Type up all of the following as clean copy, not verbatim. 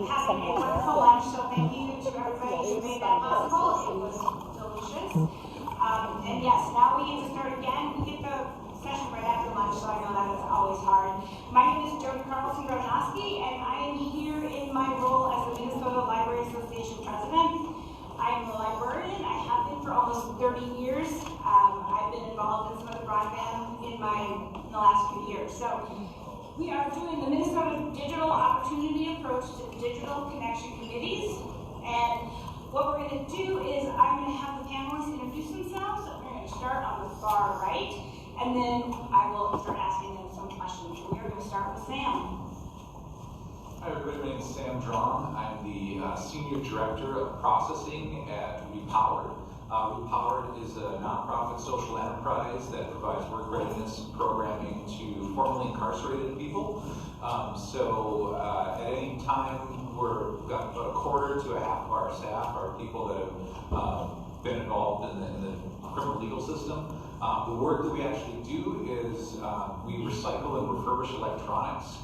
having a wonderful lunch, so thank you to everybody who made that possible. It was delicious. And yes, now we get to start again. We get the session right after lunch, so I know that is always hard. My name is Jody Carlson-Grodnowski, and I am here in my role as the Minnesota Library Association president. I am a librarian. I have been for almost 30 years. I've been involved in some of the broadband in the last few years. So we are doing the Minnesota Digital Opportunity Approach to Digital Connection Committees. And what we're going to do is I'm going to have the panelists introduce themselves. We're going to start on the far right, and then I will start asking them some questions. So we are going to start with Sam. Hi everybody, my name is Sam Drum. I'm the Senior Director of Processing at Repowered. Repowered is a nonprofit social enterprise that provides work readiness programming to formerly incarcerated people. At any time, we've got about a quarter to a half of our staff are people that have been involved in the criminal legal system. The work that we actually do is we recycle and refurbish electronics.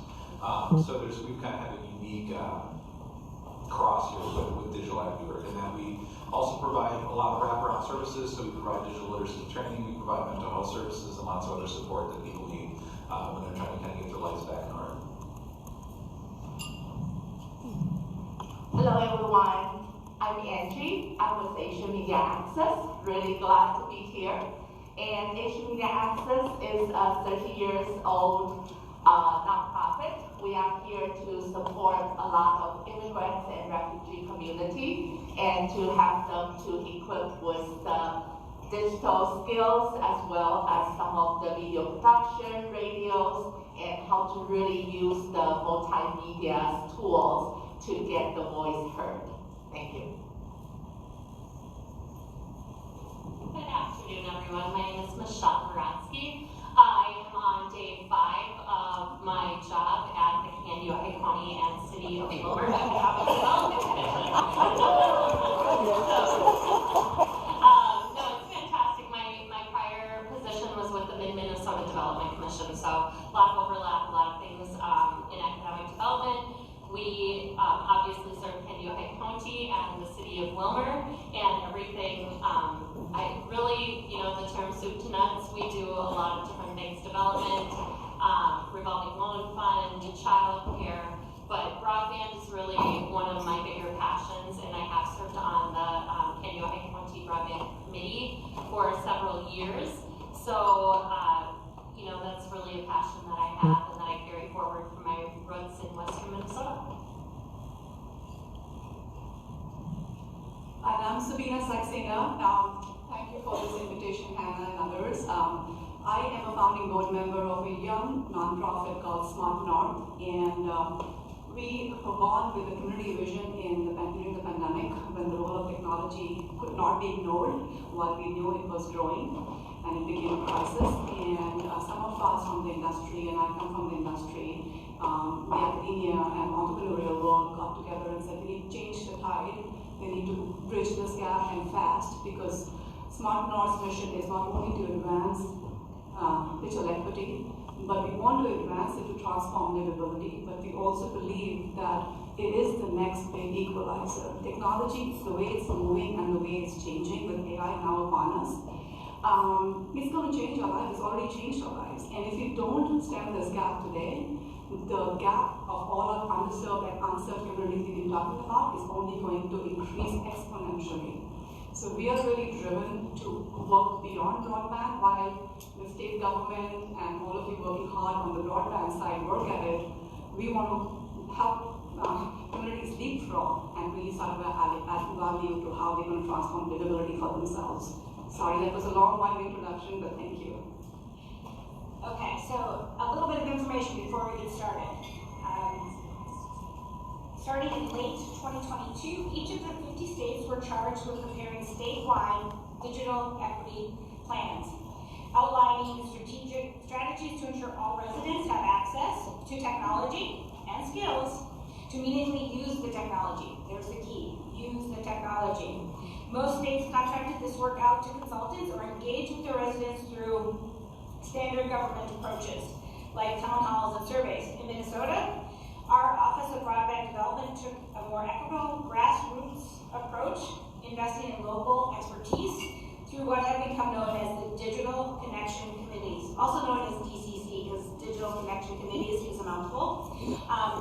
We've kind of had a unique cross here with digital IP work, and then we also provide a lot of wraparound services. So we provide digital literacy training, we provide mental health services, and lots of other support that people need when they're trying to kind of get their lives back in order. Hello everyone, I'm Angie. I'm with Asian Media Access. Really glad to be here. And Asian Media Access is a 30 years old nonprofit. We are here to support a lot of immigrants and refugee community and to have them to equip with the digital skills as well as some of the video production, radios, and how to really use the multimedia tools to get the voice heard. Thank you. Good afternoon, everyone. My name is Michelle Moransky. I am on day 5 of my job at the Canyon County and City of Wilmer Economic Development Commission. No, it's fantastic. My prior position was with the Minnesota Development Commission, so a lot of overlap, a lot of things in economic development. We obviously serve Canyon County and the City of Wilmer, and everything. I really, the term soup to nuts, we do a lot of different things, development, revolving loan fund, child care, but broadband is really one of my bigger passions, and I have served on the Canyon County Broadband Committee for several years. So, that's really a passion that I have and that I carry forward from my roots in Western Minnesota. And I'm Sabina Saxena. Thank you for this invitation, Hannah and others. I am a founding board member of a young nonprofit called Smart North, and we were born with a community vision during the pandemic when the role of technology could not be ignored while we knew it was growing and it became a crisis. And some of us from the industry, and I come from the industry, the academia and entrepreneurial world got together and said we need to change the tide. We need to bridge this gap and fast, because Smart North's mission is not only to advance digital equity, but we want to advance it to transform livability, but we also believe that it is the next big equalizer. Technology, the way it's moving and the way it's changing with AI now upon us, it's going to change our lives. It's already changed our lives. And if we don't stem this gap today, the gap of all our underserved and unserved communities we've been talking about is only going to increase exponentially. So we are really driven to work beyond broadband. While the state government and all of you working hard on the broadband side work at it, we want to help communities leapfrog and really sort of add value to how they're going to transform livability for themselves. Sorry, that was a long-winded introduction, but thank you. Okay, so a little bit of information before we get started. Starting in late 2022, each of the 50 states were charged with preparing statewide digital equity plans, outlining strategic strategies to ensure all residents have access to technology and skills to meaningfully use the technology. There's the key, use the technology. Most states contracted this work out to consultants or engaged with their residents through standard government approaches, like town halls and surveys. In Minnesota, our Office of Broadband Development took connection committees is a mouthful.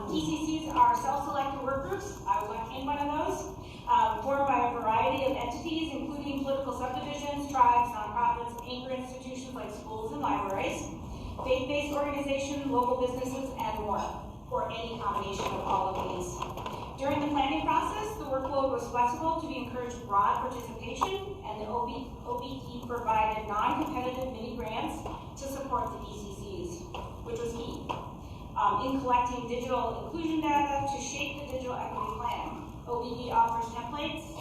DCCs are self-selected work groups. I was in one of those, formed by a variety of entities, including political subdivisions, tribes, nonprofits, anchor institutions like schools and libraries, faith-based organizations, local businesses, and more, or any combination of all of these. During the planning process, the workload was flexible to encourage broad participation, and the OBD provided non-competitive mini grants to support the DCCs, which was key. In collecting digital inclusion data to shape the digital equity plan, OBD offers templates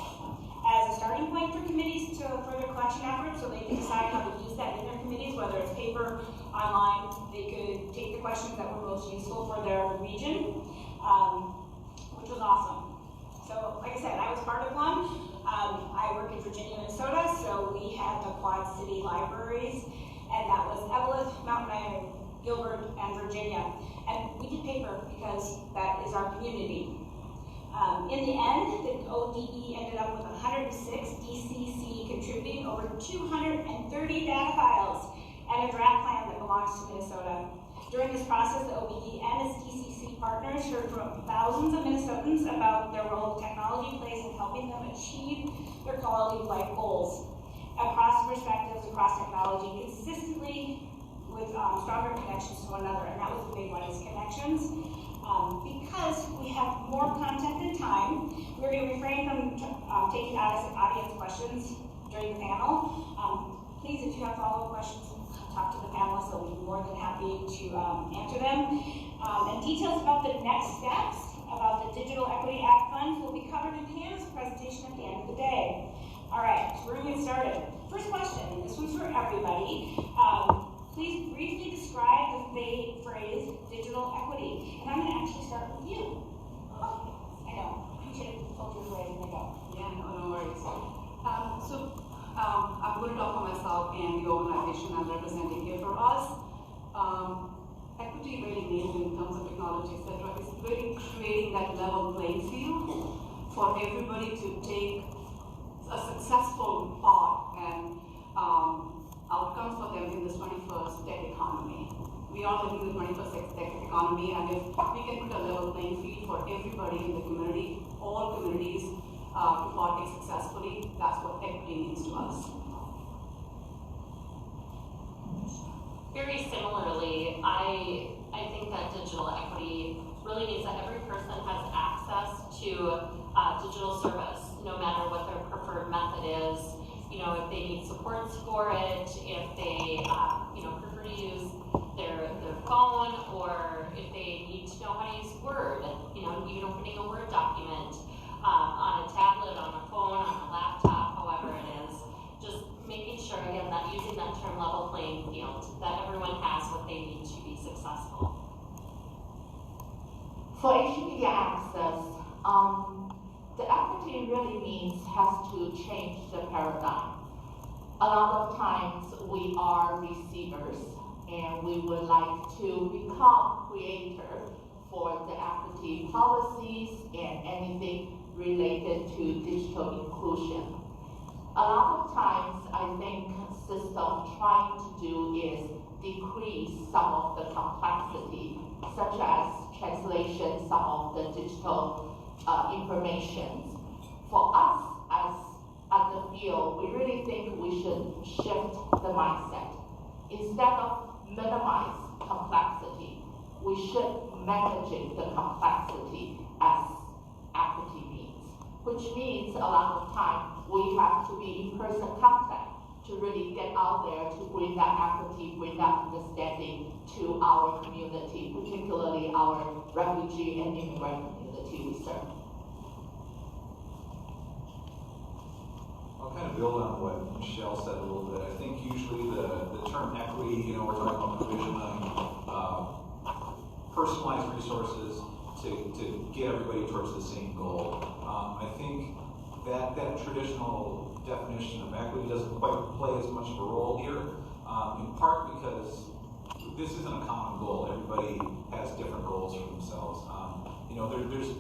as a starting point for committees to further collection efforts, so they can decide how to use that in their committees, whether it's paper, online. They could take the questions that were most useful for their region, which was awesome. So, like I said, I was part of one. I work in Virginia, Minnesota, so we had the Quad City libraries, and that was Evelyn, Mountain Island, Gilbert, and Virginia. And we did paper because that is our community. In the end, the ODE ended up with 106 DCC contributing over 230 data files and a draft plan that belongs to Minnesota. During this process, the OBD and its DCC partners heard from thousands of Minnesotans about their role technology plays in helping them achieve their quality of life goals across perspectives, across technology, consistently with stronger connections to one another. And that was the big one, is connections. Because we have more content and time, we're going to refrain from taking audience questions during the panel. Please, if you have follow-up questions, talk to the panelists. They'll be more than happy to answer them. And details about the next steps about the Digital Equity Act funds will be covered in Hannah's presentation at the end of the day. All right, so we're going to get started. First question, this one's for everybody. Please briefly describe the phrase digital equity. And I'm going to actually start with you. Oh, I know. You should have told your way to go. Yeah, no worries. I'm going to talk for myself and the organization I'm representing here. For us, equity really means, in terms of technology, etc., is really creating that level playing field for everybody to take a successful part and outcomes for them in this 21st tech economy. We are living in the 21st tech economy, and if we can put a level playing field for everybody in the community, all communities, to partake successfully, that's what equity means to us. Very similarly, I think that digital equity really means that every person has access to digital service, no matter what their preferred method is. You know, if they need supports for it, if they, prefer to use their phone, or if they need to know how to use Word, even opening a Word document on a tablet, on a phone, on a laptop, however it is, just making sure, again, that using that term level playing field, that everyone has what they need to be successful. For Asian media access, the equity really means has to change the paradigm. A lot of times we are receivers and we would like to become creator for the equity policies and anything related to digital inclusion. A lot of times I think system trying to do is decrease some of the complexity, such as translation, some of the digital information. For us as the field, we really think we should shift the mindset. Instead of minimize complexity, we should managing the complexity as equity means, which means a lot of time we have to be in person contact to really get out there to bring that equity, bring that understanding to our community, particularly our refugee and immigrant community we serve. I'll kind of build on what Michelle said a little bit. I think usually the term equity, we're talking about provision of personalized resources to get everybody towards the same goal. I think that traditional definition of equity doesn't quite play as much of a role here, in part because this isn't a common goal. Everybody has different goals for themselves. There's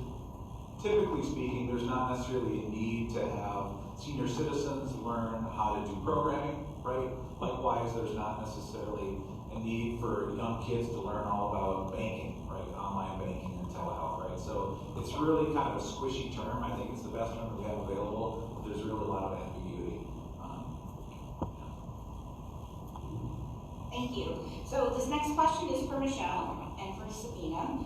typically speaking, there's not necessarily a need to have senior citizens learn how to do programming, right? Likewise, there's not necessarily a need for young kids to learn all about banking, right? Online banking and telehealth, right? So it's really kind of a squishy term. I think it's the best term that we have available. There's really a lot of ambiguity. Thank you. So this next question is for Michelle and for Sabina.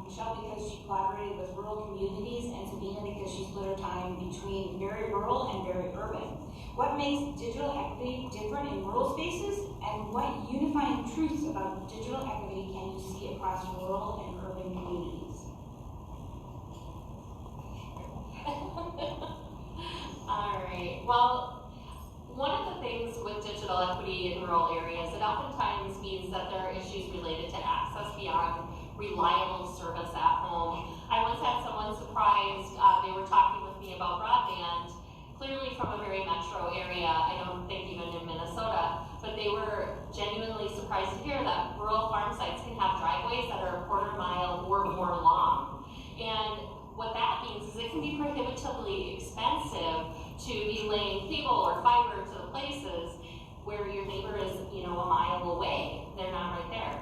Michelle, because she collaborated with rural communities, and Sabina, because she split her time between very rural and very urban. What makes digital equity different in rural spaces, and what unifying truths about digital equity can you see across rural and urban communities? All right. Well, one of the things with digital equity in rural areas, it oftentimes means that there are issues related to access beyond reliable service at home. I once had someone surprised, they were talking with me about broadband, clearly from a very metro area, I don't think even in Minnesota, but they were genuinely surprised to hear that rural farm sites can have driveways that are a quarter mile or more long. And what that means is it can be prohibitively expensive to be laying cable or fiber to the places where your neighbor is, a mile away. They're not right there.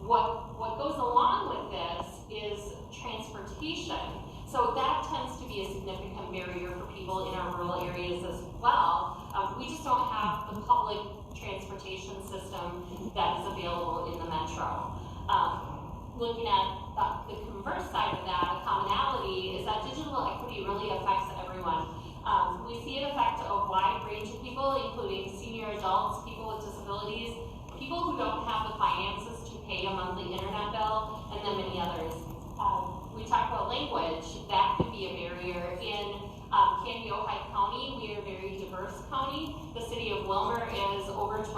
What goes along with this is transportation. So that tends to be a significant barrier for people in our rural areas as well. We just don't have the public transportation system that is available in the metro. Looking at the converse side of that, a commonality is that digital equity really affects everyone. We see it affect a wide range of people, including senior adults, people with disabilities, people who don't have the finances to pay a monthly internet bill, and then many others. We talk about language, that could be a barrier. In Ojai County, we are a very diverse county. The city of Wilmer is over 25%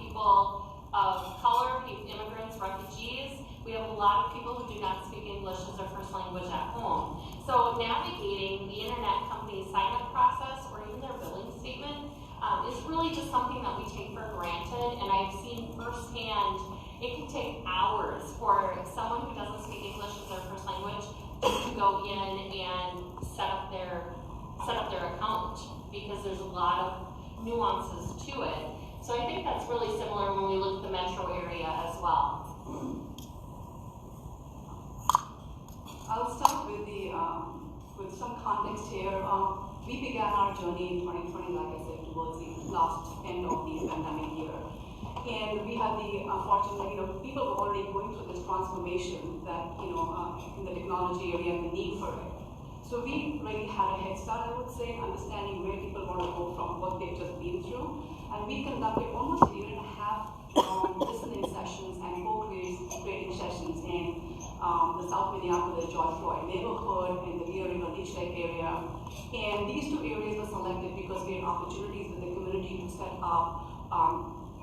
people of color, immigrants, refugees. We have a lot of people who do not speak English as their first language at home. So navigating the internet company's sign-up process or even their billing statement is really just something that we take for granted. And I've seen firsthand, it can take hours for someone who doesn't speak English as their first language just to go in and set up their account, because there's a lot of nuances to it. So I think that's really similar when we look at the metro area as well. I'll start with with some context here. We began our journey in 2020, like I said, towards the last end of the pandemic year. And we had the fortunate, people were already going through this transformation that, in the technology area and the need for it. So we really had a head start, I would say, understanding where people want to go from what they've just been through. And we conducted almost a year and a half listening sessions and co-creating sessions in the South Minneapolis, George Floyd neighborhood, in the Deer River Leech Lake area. And these two areas were selected because we had opportunities with the community to set up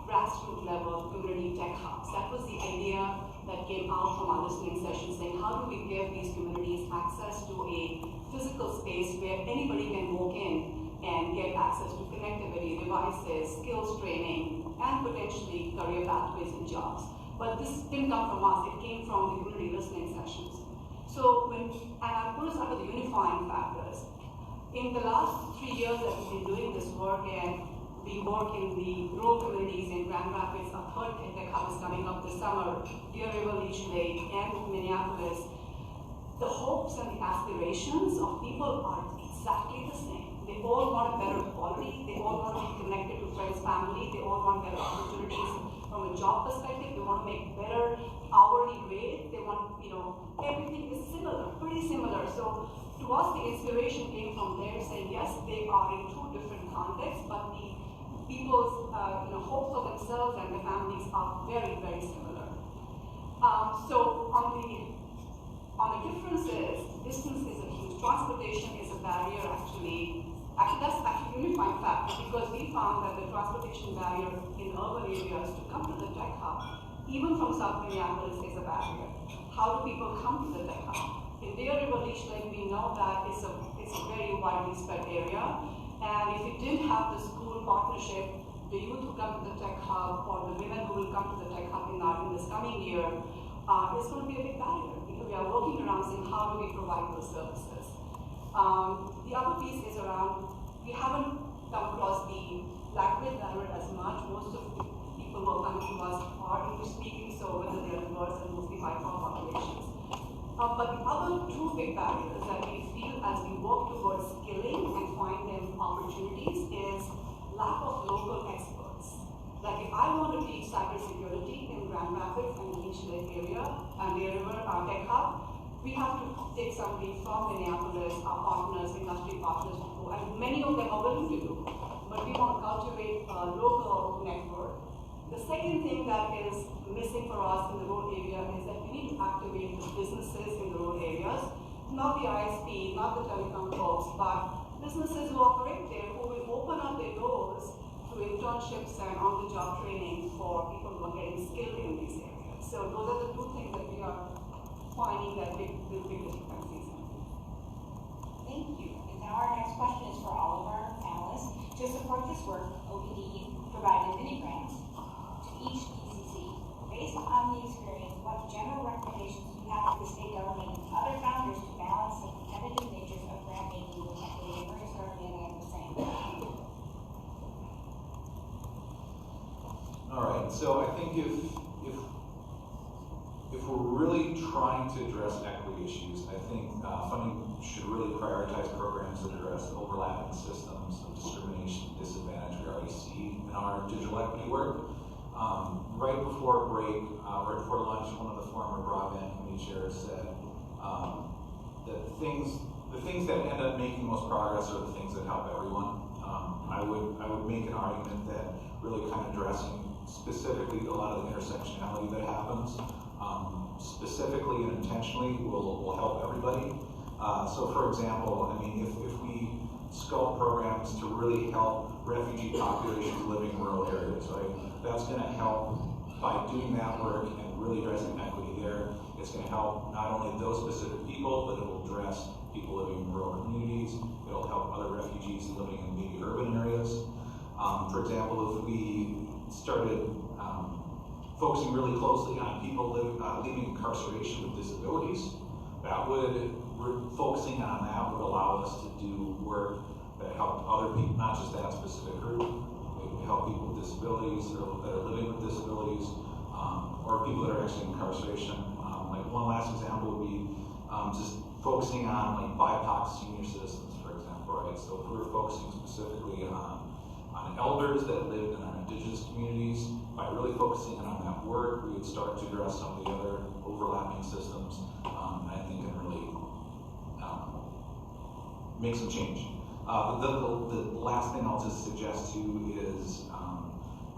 grassroots level community tech hubs. That was the idea that came out from our listening session, saying how do we give these communities access to a physical space where anybody can walk in and get access to connectivity, devices, skills training, and potentially career pathways and jobs. But this didn't come from us, it came from the community listening sessions. So and I'm going to start with the unifying factors. In the last 3 years that we've been doing this work, and we work in the rural communities in Grand Rapids, a third tech hub is coming up this summer, Deer River, Leech Lake, and Minneapolis. The hopes and the aspirations of people are exactly the same. They all want a better quality, they all want to be connected to friends, family, they all want better opportunities from a job perspective, they want to make better hourly rate, they want, everything is similar, pretty similar. So to us, the inspiration came from there, saying yes, they are in two different contexts, but the people's hope for themselves and their families are very, very similar. So on the differences, distance is a huge. Transportation is a barrier actually that's actually a unifying factor, because we found that the transportation barrier in urban areas to come to the tech hub, even from South Minneapolis, is a barrier. How do people come to the tech hub? In Deer River Leech Lake, we know that it's a very widely spread area. And if you didn't have the school partnership, the youth who come to the tech hub or the women who will come to the tech hub in this coming year, it's going to be a big barrier, because we are working around saying how do we provide those services. The other piece is around, we haven't come across the language barrier as much. Most of the people people who are coming to us are English speaking, so whether they are diverse and mostly BIPOC populations. But the other two big barriers that we feel as we work towards skilling and find them opportunities is lack of local experts. Like if I want to teach cybersecurity in Grand Rapids and Leech Lake area and Deer River, our tech hub, we have to take somebody from Minneapolis, our partners, industry partners, and many of them are willing to do. But we want to cultivate a local network. The second thing that is missing for us in the rural area is that we need to activate the businesses in the rural areas, not the ISP, not the telecom folks, but businesses who operate there who will open up their doors to internships and on-the-job training for people who are getting skilled in these areas. So those are the two things that we are finding that big discrepancies in. Thank you. And now our next question is for all of our panelists. To support this work, OBD provided mini grants to each PCC. Based on the experience, what general recommendations do you have for the state government and other founders to balance the competitive natures of grant making with equity? And we're going to start with Anna the same. All right, so I think if we're really trying to address equity issues, I think funding should really prioritize programs that address the overlapping systems of discrimination and disadvantage we already see in our digital equity work. Right before break, right before lunch, one of the former broadband committee chairs said that the things that end up making the most progress are the things that help everyone. I would make an argument that really kind of addressing specifically a lot of the intersectionality that happens, specifically and intentionally will help everybody. So for example, I mean, if we scope programs to really help refugee populations living in rural areas, right? That's going to help by doing that work and really addressing equity there. It's going to help not only those specific people, but it will address people living in rural communities. It'll help other refugees living in maybe urban areas. For example, if we started focusing really closely on people leaving incarceration with disabilities, focusing on that would allow us to do work that help other people, not just that specific group. It would help people with disabilities that are living with disabilities, or people that are actually in incarceration. Like one last example would be just focusing on like BIPOC senior citizens, for example, right? So if we were focusing specifically on elders that lived in our indigenous communities, by really focusing on that work, we would start to address some of the other overlapping systems, I think, and really make some change. The last thing I'll just suggest to you is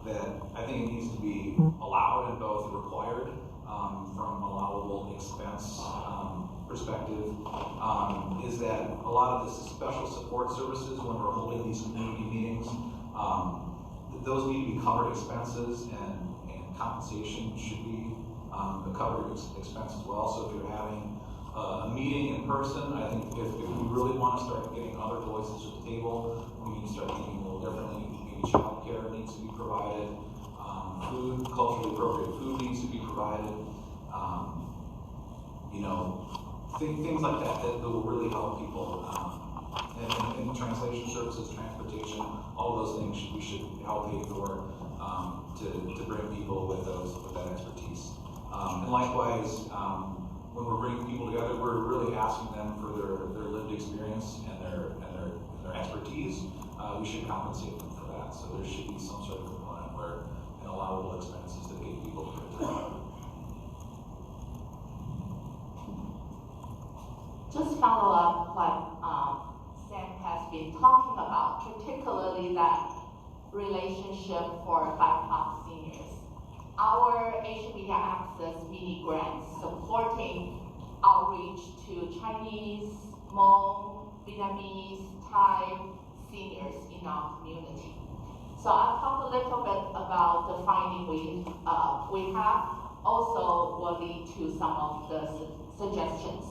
that I think it needs to be allowed and both required from allowable expense perspective, is that a lot of this special support services when we're holding these community meetings, those need to be covered expenses, and compensation should be a covered expense as well. So if you're having a meeting in person, I think if we really want to start getting other voices at the table, we need to start thinking a little differently. Maybe childcare needs to be provided, food, culturally appropriate food needs to be provided, things like that will really help people. And translation services, transportation, all those things we should help pay for to bring people with that expertise. And likewise, when we're bringing people together, we're really asking them for their lived experience and their expertise. We should compensate them for that. So there should be some sort of component where an allowable expenses to pay people for their time. Just follow up what Sam has been talking about, particularly that relationship for BIPOC seniors. Our Asian Media Access mini grants supporting outreach to Chinese, Hmong, Vietnamese, Thai seniors in our community. So I'll talk a little bit about the finding we have, also will lead to some of the suggestions.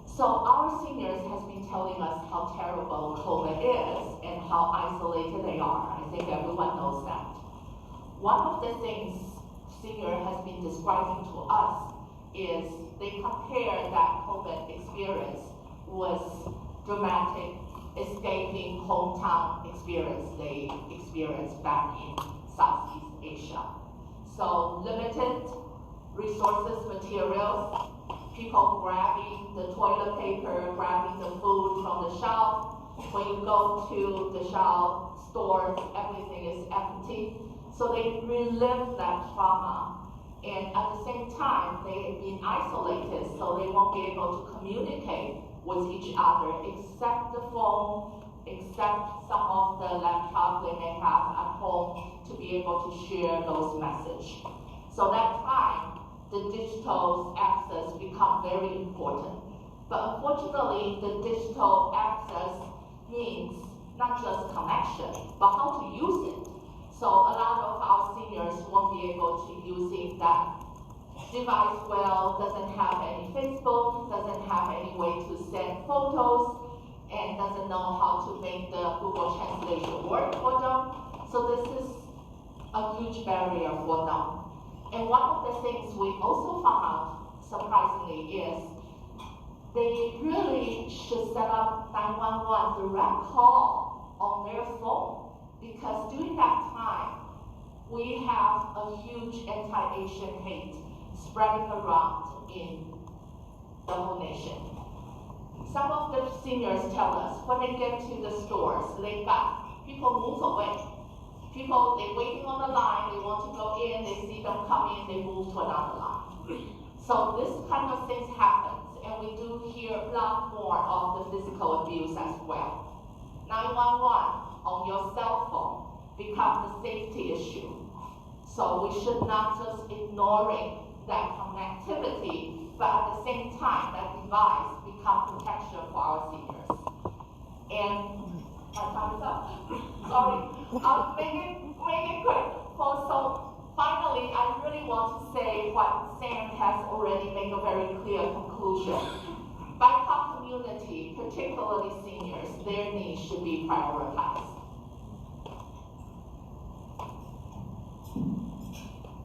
So our seniors has been telling us how terrible COVID is and how isolated they are. I think everyone knows that. One of the things senior has been describing to us is they compare that COVID experience with dramatic escaping hometown experience they experienced back in Southeast Asia. So limited resources, materials, people grabbing the toilet paper, grabbing the food from the shelf. When you go to the shelf stores, everything is empty. So they relive that trauma. And at the same time, they've been isolated, so they won't be able to communicate with each other, except the phone, except some of the laptops they may have at home to be able to share those messages. So that time, the digital access become very important. But unfortunately, the digital access means not just connection, but how to use it. So a lot of our seniors won't be able to using that device well, doesn't have any Facebook, doesn't have any way to send photos, and doesn't know how to make the Google Translation work for them. So this is a huge barrier for them. And one of the things we also found out, surprisingly, is they really should set up 911 direct call on their phone. Because during that time, we have a huge anti-Asian hate spreading around in the whole nation. Some of the seniors tell us when they get to the stores, they got people move away. People, they're waiting on the line, they want to go in, they see them come in, they move to another line. So this kind of things happens, and we do hear a lot more of the physical abuse as well. 911 on your cell phone becomes a safety issue. So we should not just ignoring that connectivity, but at the same time, that device becomes protection for our seniors. And my time is up. Sorry, I'll make it quick. So finally, I really want to say what Sam has already made a very clear conclusion. BIPOC community, particularly seniors, their needs should be prioritized.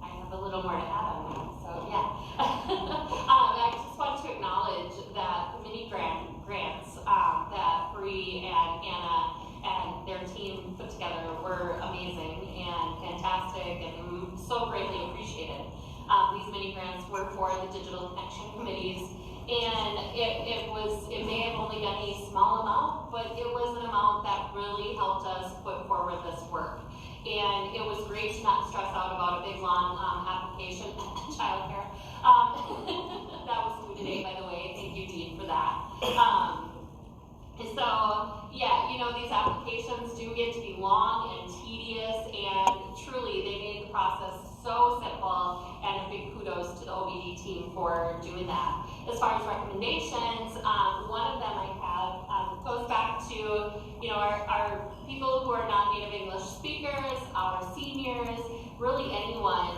I have a little more to add on that, so yeah. I just want to acknowledge that the mini grants that Bree and Anna and their team put together were amazing and fantastic and so greatly appreciated. These mini grants were for the digital connection committees. And it may have only been a small amount, but it was an amount that really helped us put forward this work. And it was great to not stress out about a big long application, childcare. That was due today, by the way. Thank you, Dean, for that. So yeah, you know, these applications do get to be long and tedious, and truly they made the process so simple, and a big kudos to the OBD team for doing that. As far as recommendations, one of them I have goes back to, you know, our people who are not native English speakers, our seniors, really anyone,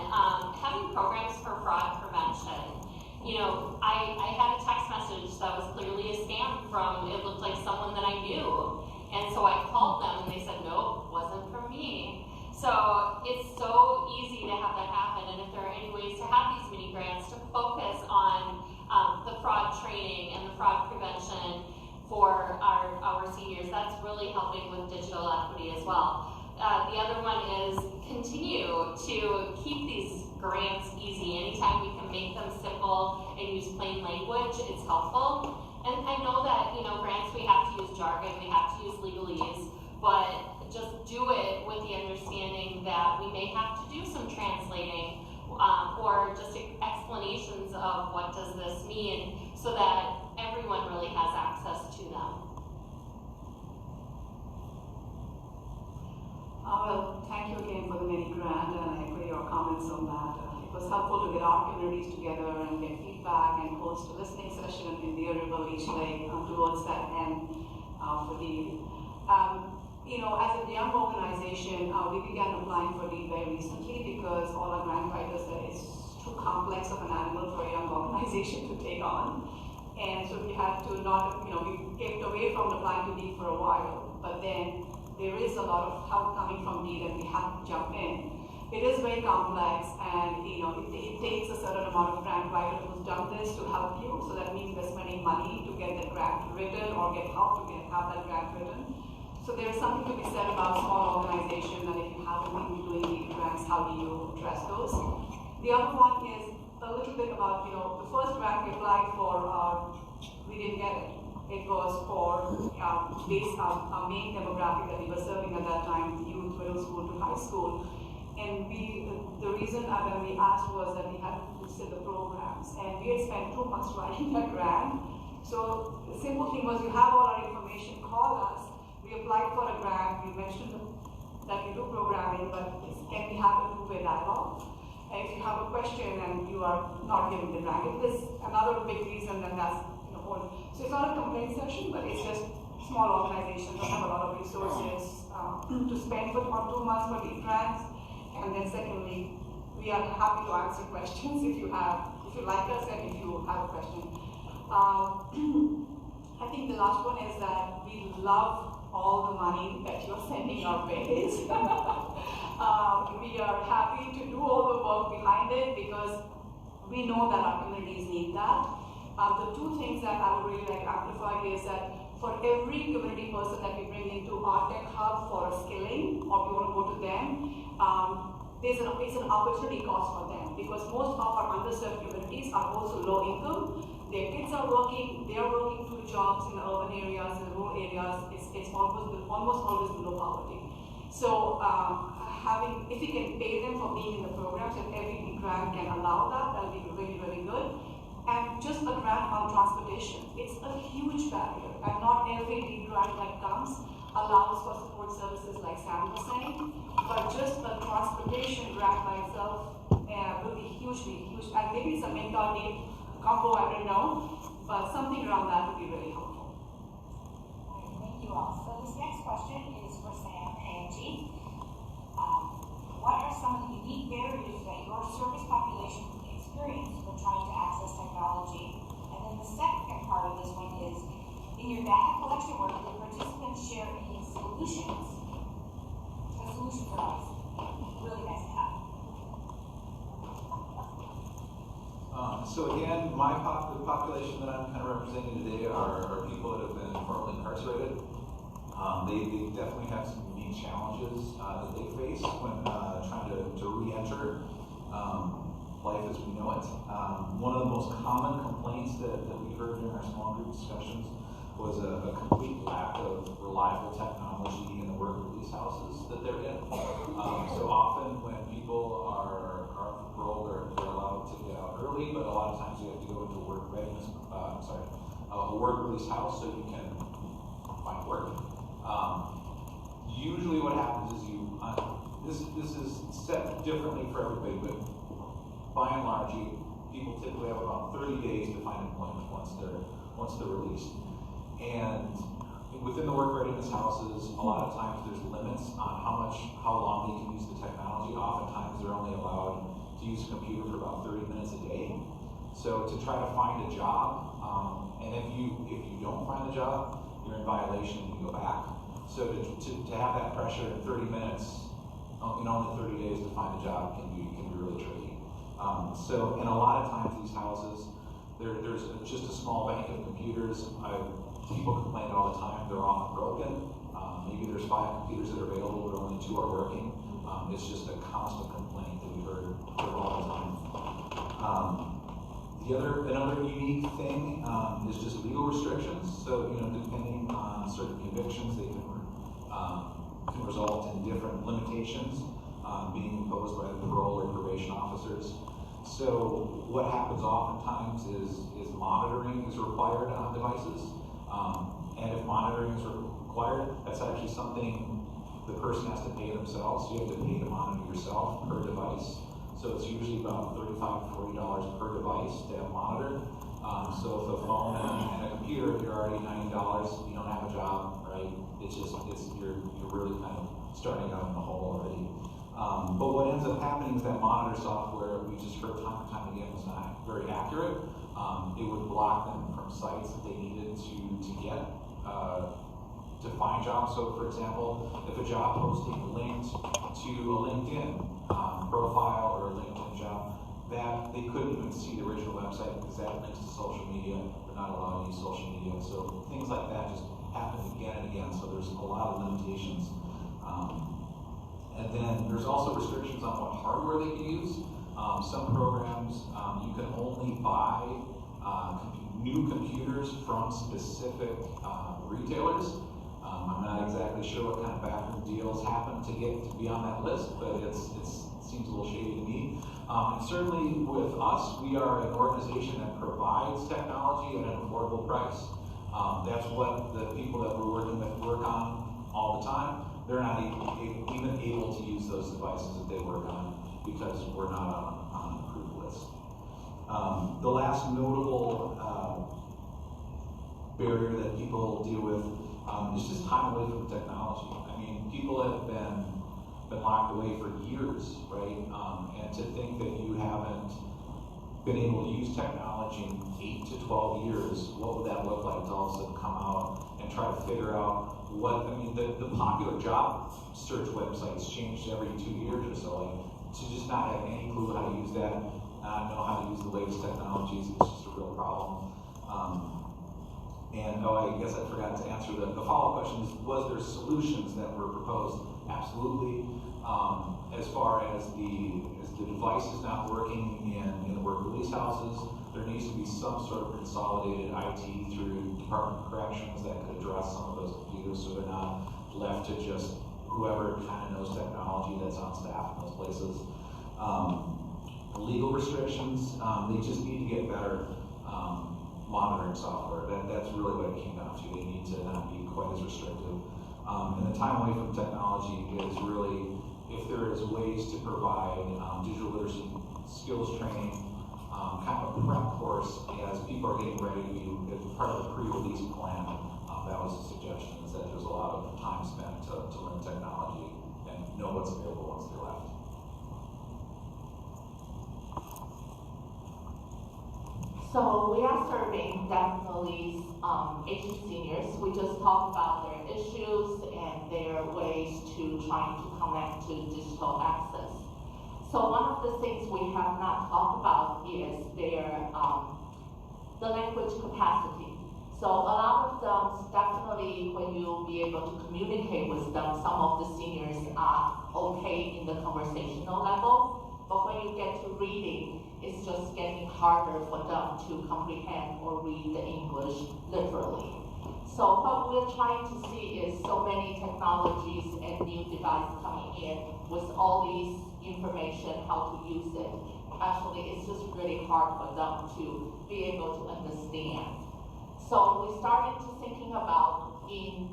having programs for fraud prevention. You know, I had a text message that was clearly a scam from, it looked like someone that I knew. And so I called them and they said, nope, wasn't from me. So it's so easy to have that happen. And if there are any ways to have these mini grants to focus on the fraud training and the fraud prevention for our seniors, that's really helping with digital equity as well. The other one is continue to keep these grants easy. Anytime we can make them simple and use plain language, it's helpful. And I know that, you know, grants, we have to use jargon, we have to use legalese, but just do it with the understanding that we may have to do some translating or just explanations of what does this mean so that everyone really has access to them. Well, thank you again for the mini grant, and I agree your comments on that. It was helpful to get our communities together and get feedback and host a listening session in the River each day towards that end for lead. You know, as a young organization, we began applying for lead very recently because all our grant writers said it's too complex of an animal for a young organization to take on. And so we had to not, you know, we kept away from applying to lead for a while, but then there is a lot of help coming from lead and we have to jump in. It is very complex, and you know, it takes a certain amount of grant writer who's done this to help you. So that means we're spending money to get the grant written or get help to have that grant written. So there is something to be said about small organizations, and if you haven't been doing lead grants, how do you address those? The other one is a little bit about, the first grant we applied for, we didn't get it. It was for based on our main demographic that we were serving at that time, youth, middle school to high school. And the reason when we asked was that we had to consider the programs, and we had spent 2 months writing that grant. So the simple thing was, you have all our information, call us. We applied for a grant, we mentioned that we do programming, but can we have a two-way dialogue? And if you have a question and you are not giving the grant, if there's another big reason, then that's whole. So it's not a complaint session, but it's just small organizations don't have a lot of resources to spend for 2 months for these grants. And then secondly, we are happy to answer questions if you like us and if you have a question. I think the last one is that we love all the money that you're sending our ways. We are happy to do all the work behind it because we know that our communities need that. The 2 things that I would really like to amplify is that for every community person that we bring into our tech hub for a skilling, or we want to go to them, it's an opportunity cost for them, because most of our underserved communities are also low income. Their kids are working, they are working 2 jobs in the urban areas, in the rural areas. It's almost always below poverty. So if we can pay them for being in the programs, and every grant can allow that, that'll be really, really good. And just a grant on transportation, it's a huge barrier, and not every lead grant that comes allows for support services like Sam was saying, but just a transportation grant by itself will be hugely huge, and maybe it's a mentor need combo, I don't know, but something around that would be really helpful. Thank you all. So this next question is for Sam and Angie. What are some of the unique barriers that your service population experience when trying to access technology? And then the second part of this one is, in your data collection work, do participants share any solutions? The solutions are always really nice to have. So again, the population that I'm kind of representing today are people that have been formerly incarcerated. They definitely have some unique challenges that they face when trying to re-enter life as we know it. One of the most common complaints that we heard during our small group discussions was a complete lack of reliable technology in the work release houses that they're in. So often when people are paroled, they're allowed to get out early, but a lot of times you have to go into a work release house so you can find work. Usually what happens is this is set differently for everybody, but by and large, people typically have about 30 days to find employment once they're released. And within the work readiness houses, a lot of times there's limits on how long they can use the technology. Oftentimes they're only allowed to use a computer for about 30 minutes a day. So to try to find a job, and if you don't find a job, you're in violation and you go back. So to have that pressure in 30 minutes, in only 30 days to find a job can be really tricky. And a lot of times these houses, there's just a small bank of computers. People complain all the time, they're often broken. Maybe there's 5 computers that are available, but only 2 are working. It's just a constant complaint that we heard all the time. Another unique thing is just legal restrictions. So, depending on certain convictions, they can result in different limitations being imposed by the parole or probation officers. So what happens oftentimes is monitoring is required on devices. And if monitoring is required, that's actually something the person has to pay themselves. You have to pay to monitor yourself per device. So it's usually about $35 to $40 per device to have monitored. So if a phone and a computer, if you're already $90, you don't have a job, right? You're really kind of starting out in the hole already. But what ends up happening is that monitor software, we just heard time and time again, was not very accurate. It would block them from sites that they needed to get to find jobs. So for example, if a job posting linked to a LinkedIn profile or a LinkedIn job, that they couldn't even see the original website because that links to social media. They're not allowed to use social media. So things like that just happened again and again, so there's a lot of limitations. And then there's also restrictions on what hardware they can use. Some programs, you can only buy new computers from specific retailers. I'm not exactly sure what kind of backroom deals happen to be on that list, but it seems a little shady to me. And certainly with us, we are an organization that provides technology at an affordable price. That's what the people that we're working with work on all the time. They're not even able to use those devices that they work on because we're not on an approved list. The last notable barrier that people deal with is just time away from technology. I mean, people have been locked away for years, right? And to think that you haven't been able to use technology in 8 to 12 years, what would that look like to all of a sudden come out and try to figure out the popular job search websites change every 2 years or so. Like, to just not have any clue how to use that, not know how to use the latest technologies, is just a real problem. I guess I forgot to answer the follow-up question is, was there solutions that were proposed? Absolutely. As far as the device is not working in the work release houses, there needs to be some sort of consolidated IT through Department of Corrections that could address some of those computers so they're not left to just whoever kind of knows technology that's on staff in those places. Legal restrictions, they just need to get better monitoring software. That's really what it came down to. They need to not be quite as restrictive. And the time away from technology is really, if there is ways to provide digital literacy skills training, kind of a prep course as people are getting ready to be as part of the pre-release plan. That was a suggestion, is that there's a lot of time spent to learn technology and know what's available once they're left. So we are serving definitely aging seniors. We just talked about their issues and their ways to trying to connect to digital access. So one of the things we have not talked about is their the language capacity. So a lot of them, definitely when you'll be able to communicate with them, some of the seniors are okay in the conversational level, but when you get to reading, it's just getting harder for them to comprehend or read the English literally. So what we're trying to see is so many technologies and new devices coming in with all these information, how to use it. Actually, it's just really hard for them to be able to understand. So we started to thinking about in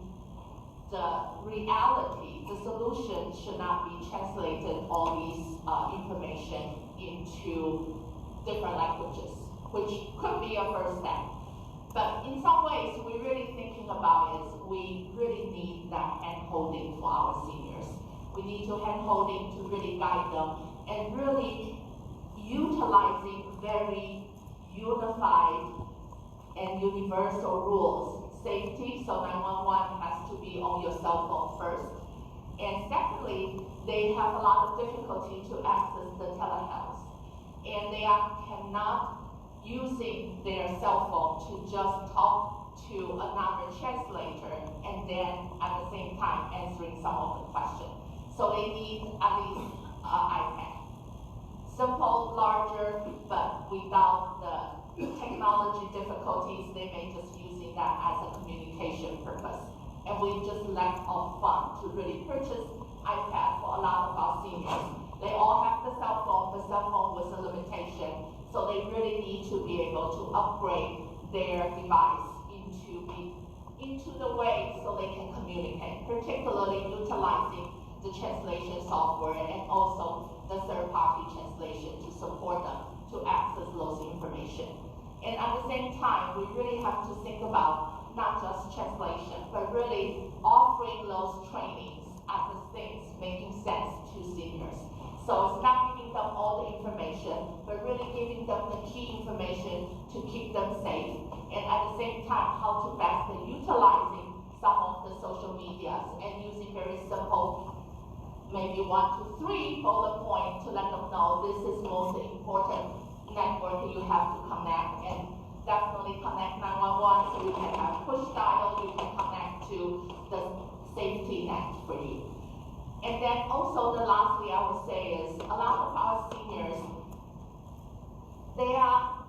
the reality, the solution should not be translated all these information into different languages, which could be a first step. But in some ways, we're really thinking about is we really need that hand-holding for our seniors. We need to hand-holding to really guide them and really utilizing very unified and universal rules. Safety, so 911 has to be on your cell phone first. And secondly, they have a lot of difficulty to access the telehealth. And they cannot using their cell phone to just talk to another translator and then at the same time answering some of the questions. So they need at least an iPad. Simple, larger, but without the technology difficulties, they may just using that as a communication purpose. And we just lack of funds to really purchase iPad for a lot of our seniors. They all have the cell phone, but cell phone was a limitation. So they really need to be able to upgrade their device into the way so they can communicate, particularly utilizing the translation software and also the third-party translation to support them to access those information. And at the same time, we really have to think about not just translation, but really offering those trainings at the things making sense to seniors. So it's not giving them all the information, but really giving them the key information to keep them safe. And at the same time, how to best utilizing some of the social medias and using very simple, maybe 1, 2, 3 bullet points to let them know this is most important network you have to connect, and definitely connect 911 so you can have push dial, you can connect And then also the lastly I would say is a lot of our seniors, they are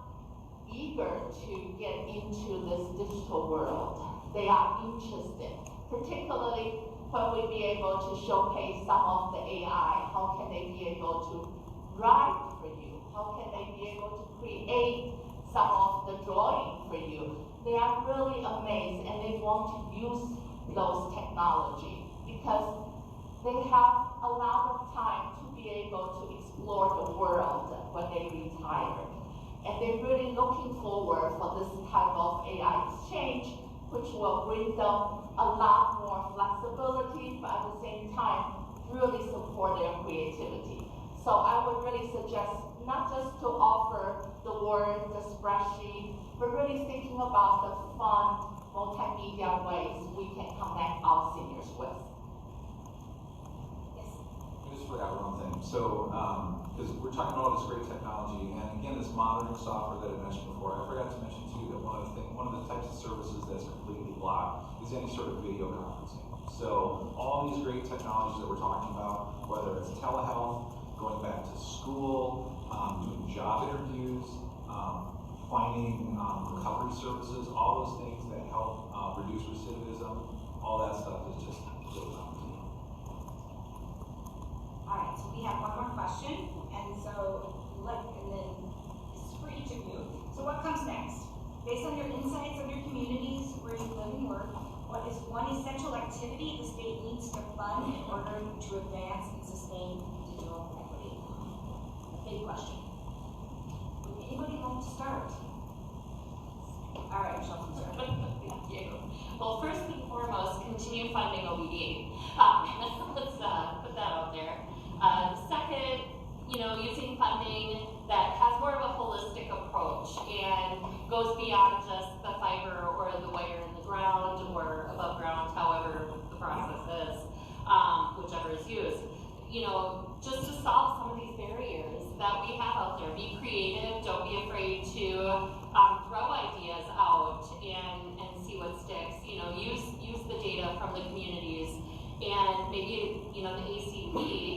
eager to get into this digital world. They are interested, particularly when we be able to showcase some of the AI. How can they be able to write for you? How can they be able to create some of the drawing for you? They are really amazed and they want to use those technology because they have a lot of time to be able to explore the world when they retire. And they're really looking forward for this type of AI exchange, which will bring them a lot more flexibility, but at the same time, really support their creativity. So I would really suggest not just to offer the word, the spreadsheet, but really thinking about the fun multimedia ways we can connect our seniors with. Yes. I just forgot one thing. So, because we're talking about all this great technology, and again, this monitoring software that I mentioned before, I forgot to mention too that one of the types of services that's completely blocked is any sort of video conferencing. So, all these great technologies that we're talking about, whether it's telehealth, going back to school, doing job interviews, finding recovery services, all those things that help reduce recidivism, all that stuff is just really opportunity. All right, so we have one more question, and then this is for each of you. So what comes next? Based on your insights of your communities where you live and work, what is one essential activity the state needs to fund in order to advance and sustain digital equity? A big question. Would anybody like to start? All right, Michelle, can start. Thank you. Well, first and foremost, continue funding OBD. Let's put that out there. Second, using funding that has more of a holistic approach and goes beyond just the fiber or the wire in the ground or above ground, however the process is, whichever is used. Just to solve some of these barriers that we have out there. Be creative, don't be afraid to throw ideas out and see what sticks. Use the data from the communities, and maybe the ACP,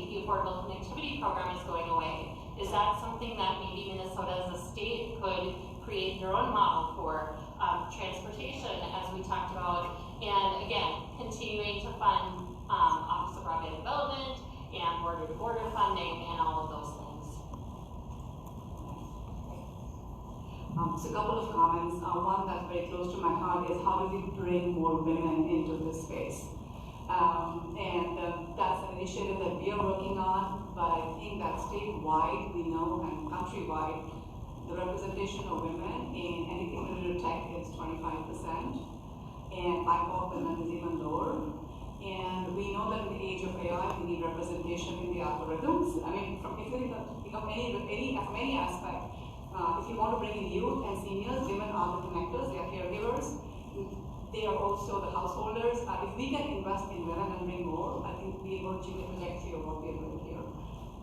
the Affordable Connectivity Program, is going away. Is that something that maybe Minnesota as a state could create their own model for transportation, as we talked about? And again, continuing to fund Office of Broadband Development and border-to-border funding and all of those things. So a couple of comments. One that's very close to my heart is how do we bring more women into this space? That's an initiative that we are working on, but I think that statewide, we know, and countrywide, the representation of women in anything related to tech is 25%, and BIPOC women is even lower. And we know that in the age of AI, we need representation in the algorithms. I mean, from any aspect, if you want to bring in youth and seniors, women are the connectors, they are caregivers. They are also the householders. If we can invest in women and bring more, I think we are going to change the trajectory of what we are doing here.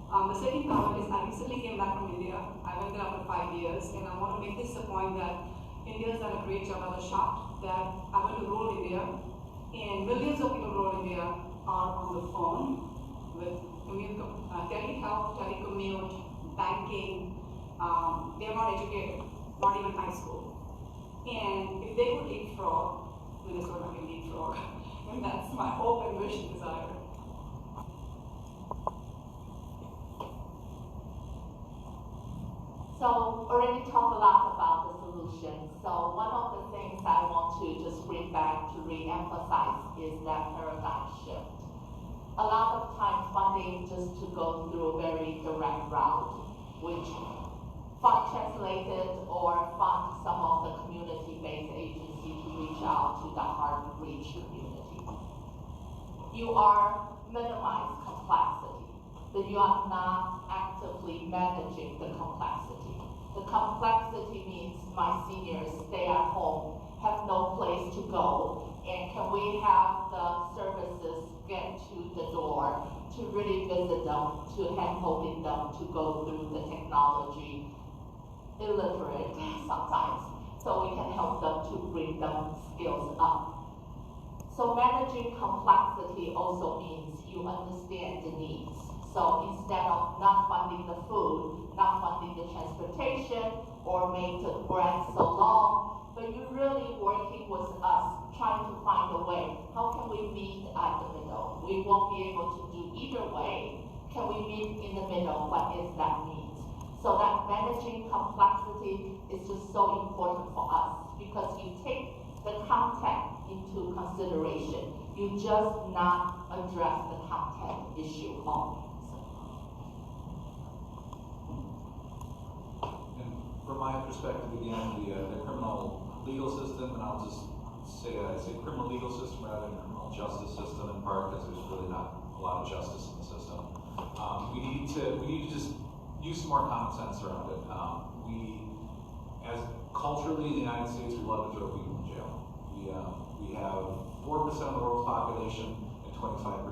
The second comment is I recently came back from India. I went there after 5 years, and I want to make this a point that India has done a great job. I was shocked that I went to rural India, and millions of people in rural India are on the phone with telehealth, telecommute, banking. They are not educated, not even high school. And if they could leapfrog, Minnesota can leapfrog. And that's my hope and wish and desire. So already talked a lot about the solutions. So one of the things I want to just bring back to re-emphasize is that paradigm shift. A lot of times funding just to go through a very direct route, which fund translated or fund some of the community-based agency to reach out to the hard-to-reach community. You are minimizing complexity, but you are not actively managing the complexity. The complexity means my seniors stay at home, have no place to go, and can we have the services get to the door to really visit them, to hand-holding them to go through the technology, illiterate sometimes, so we can help them to bring them skills up. So managing complexity also means you you understand the needs. So instead of not funding the food, not funding the transportation, or make the grant so long, but you're really working with us, trying to find a way. How can we meet at the middle? We won't be able to do either way. Can we meet in the middle? What is that need? So that managing complexity is just so important for us, because you take the content into consideration. You just not address the content issue only. And from my perspective, again, the criminal legal system, and I'll just say I say criminal legal system rather than criminal justice system, in part because there's really not a lot of justice in the system. We need to just use some more common sense around it. As culturally in the United States, we love to throw people in jail. We have 4% of the world's population and 25%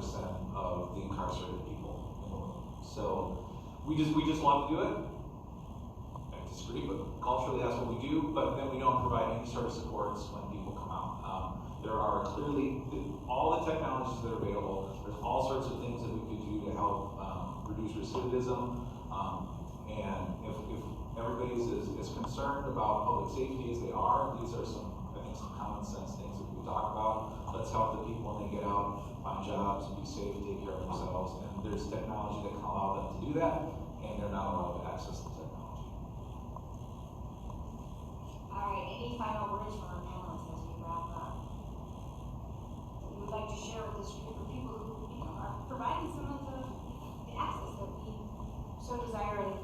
of the incarcerated people in the world. So we just love to do it. I disagree, but culturally that's what we do. But then we don't provide any sort of supports when people come out. There are clearly all the technologies that are available. There's all sorts of things that we could do to help reduce recidivism. And if everybody is as concerned about public safety as they are, these are some common sense things that we talk about. Let's help the people when they get out, find jobs, and be safe, take care of themselves. And there's technology that can allow them to do that, and they're not allowed to access the technology. All right, any final words from our panelists as we wrap up? That we would like to share with this group of people who, are providing some of the access that we so desire and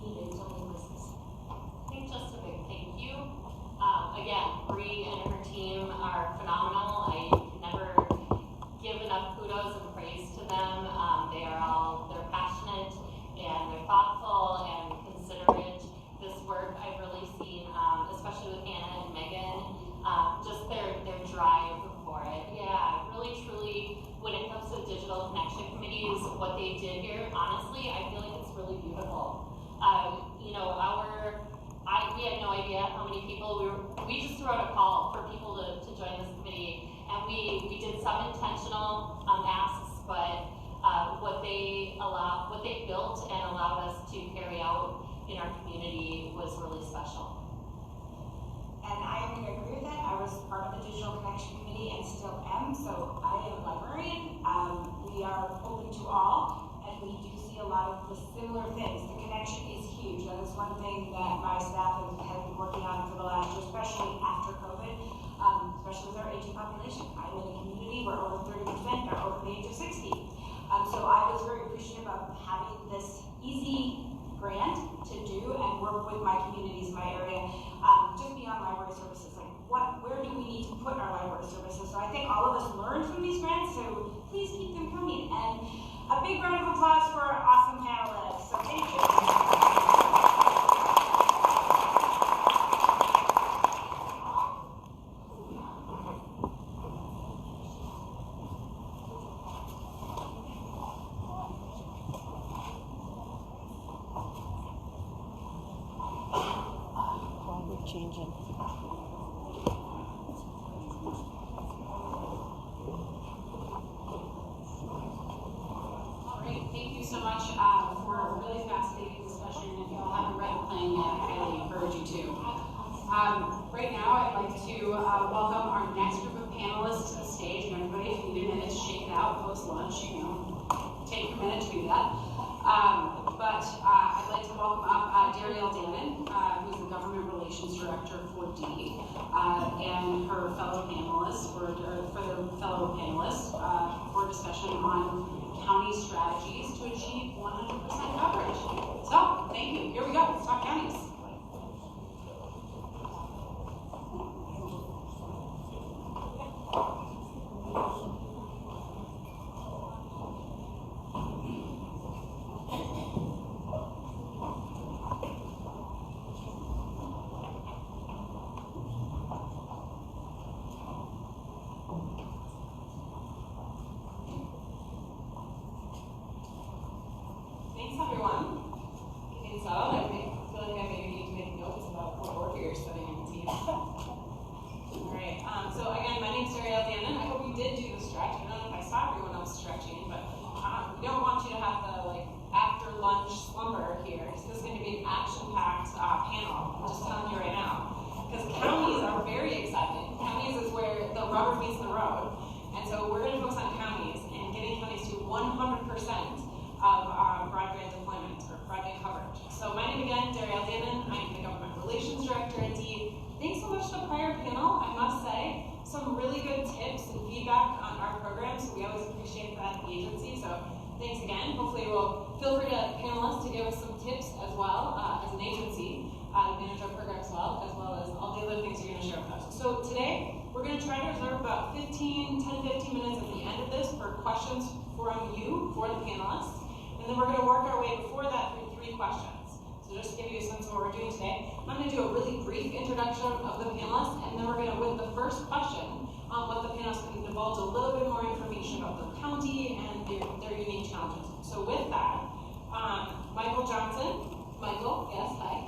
need in so many places. I think just a big thank you. Again, Bree and her team are phenomenal. I can never give enough kudos and praise to them. They're passionate and they're thoughtful and considerate. This work I've really seen, especially with Anna and Megan, just their drive for it. Yeah, really, truly, when it comes to digital connection committees, what they did here, honestly, I feel like it's really beautiful. We had no idea how many people we just threw out a call for people to join this committee, and we did some intentional asks, but what they built and allowed us to carry out in our community was really special. And I am going to agree with that. I was part of the Digital Connection Committee and still am, so I am a librarian. We are open to all, and we do see a lot of the similar things. The connection is huge. That is one thing that my staff has been working on for the last year, especially after COVID, especially with our aging population. I'm in a community where over 30% are over the age of 60. So I was very appreciative of having this easy grant to do and work with my communities, my area, just beyond library services. Like, where do we need to put our library services? So I think all of us learned from these grants, so please keep them coming. And a big round of applause for our awesome panelists. So thank you. Changing. All right, thank you so much for a really fascinating discussion. If you all haven't read the plan yet, I highly encourage you to. Right now, I'd like to welcome our next group of panelists to the stage. And everybody, if you need a minute to shake it out post-lunch, take a minute to do that. But I'd like to welcome up Darielle Dannon, who's the Government Relations Director for D, and her fellow panelists, for discussion on county strategies to achieve 100% coverage. So, thank you. Here we go. Let's talk counties. Thanks everyone. So I feel like I maybe so we always appreciate that at the agency. So thanks again. Hopefully we'll feel free to panelists to give us some tips as well as an agency to manage our program as well as all the other things you're going to share with us. So today we're going to try to reserve about 10 to 15 minutes at the end of this for questions from you, for the panelists. And then we're going to work our way before that through 3 questions. So just to give you a sense of what we're doing today, I'm going to do a really brief introduction of the panelists, and then we're going to, with the first question, what the panelists can divulge a little bit more information about the county and their unique challenges. So with that, Michael Johnson, Michael, yes, hi,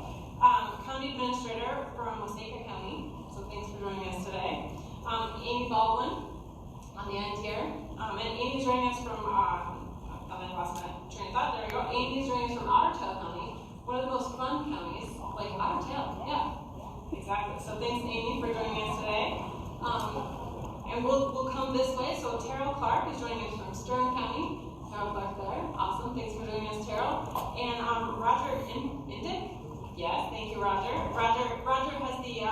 County Administrator from Waseca County, so thanks for joining us today. Amy Baldwin on the end here, and Amy's joining us from, I lost my train of thought, there we go. Amy's joining us from Ottertail County, one of the most fun counties, like Ottertail, yeah, exactly. So thanks Amy for joining us today. And we'll come this way, so Terrell Clark is joining us from Stern County. Terrell Clark there, awesome, thanks for joining us, Terrell. And Roger Indick, yes, thank you, Roger. Roger has the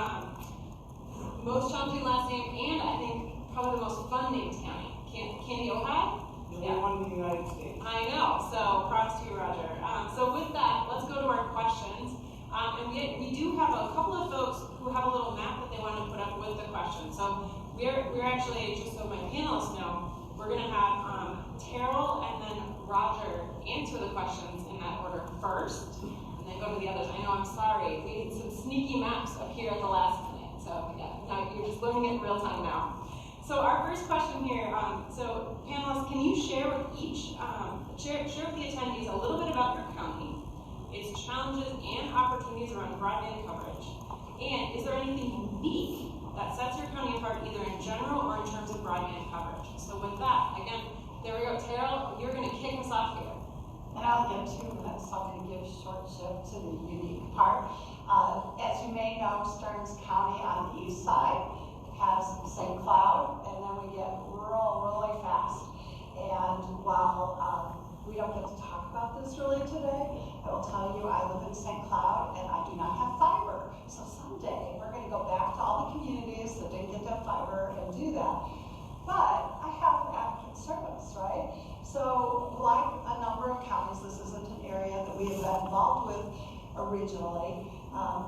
most challenging last name, and I think probably the most fun named county. Candy Ojai? Yeah. One in the United States. I know, so props to you, Roger. So with that, let's go to our questions. And we do have a couple of folks who have a little map that they want to put up with the questions. So we're actually, just so my panelists know, we're going to have Terrell and then Roger answer the questions in that order first, and then go to the others. I know, I'm sorry, we had some sneaky maps up here at the last minute. So yeah, now you're just learning it in real time now. So our first question here, so panelists, can you share with share with the attendees a little bit about your county, its challenges and opportunities around broadband coverage? And is there anything unique that sets your county apart either in general or in terms of broadband coverage? So with that, again, there we go. Terrell, you're going to kick us off here. And I'll give 2 minutes, so I'm going to give short shift to the unique part. As you may know, Stearns County on the east side has St. Cloud, and then we get rural really fast. And while we don't get to talk about this really today, I will tell you I live in St. Cloud and I do not have fiber. So someday we're going to go back to all the communities that didn't get that fiber and do that. But I have adequate service, right? So like a number of counties, this isn't an area that we have been involved with originally,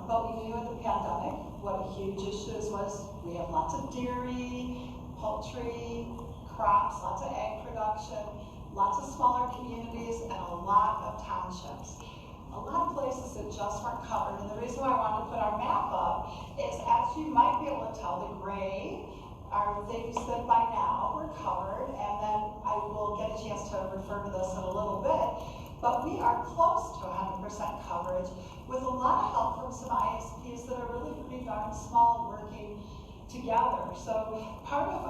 but we knew in the pandemic what a huge issue was. We have lots of dairy, poultry, crops, lots of egg production, lots of smaller communities, and a lot of townships. A lot of places that just weren't covered. And the reason why I wanted to put our map up is, as you might be able to tell, the gray are things that by now were covered, and then I will get a chance to refer to this in a little bit. But we are close to 100% coverage with a lot of help from some ISPs that are really pretty darn small working together. So part of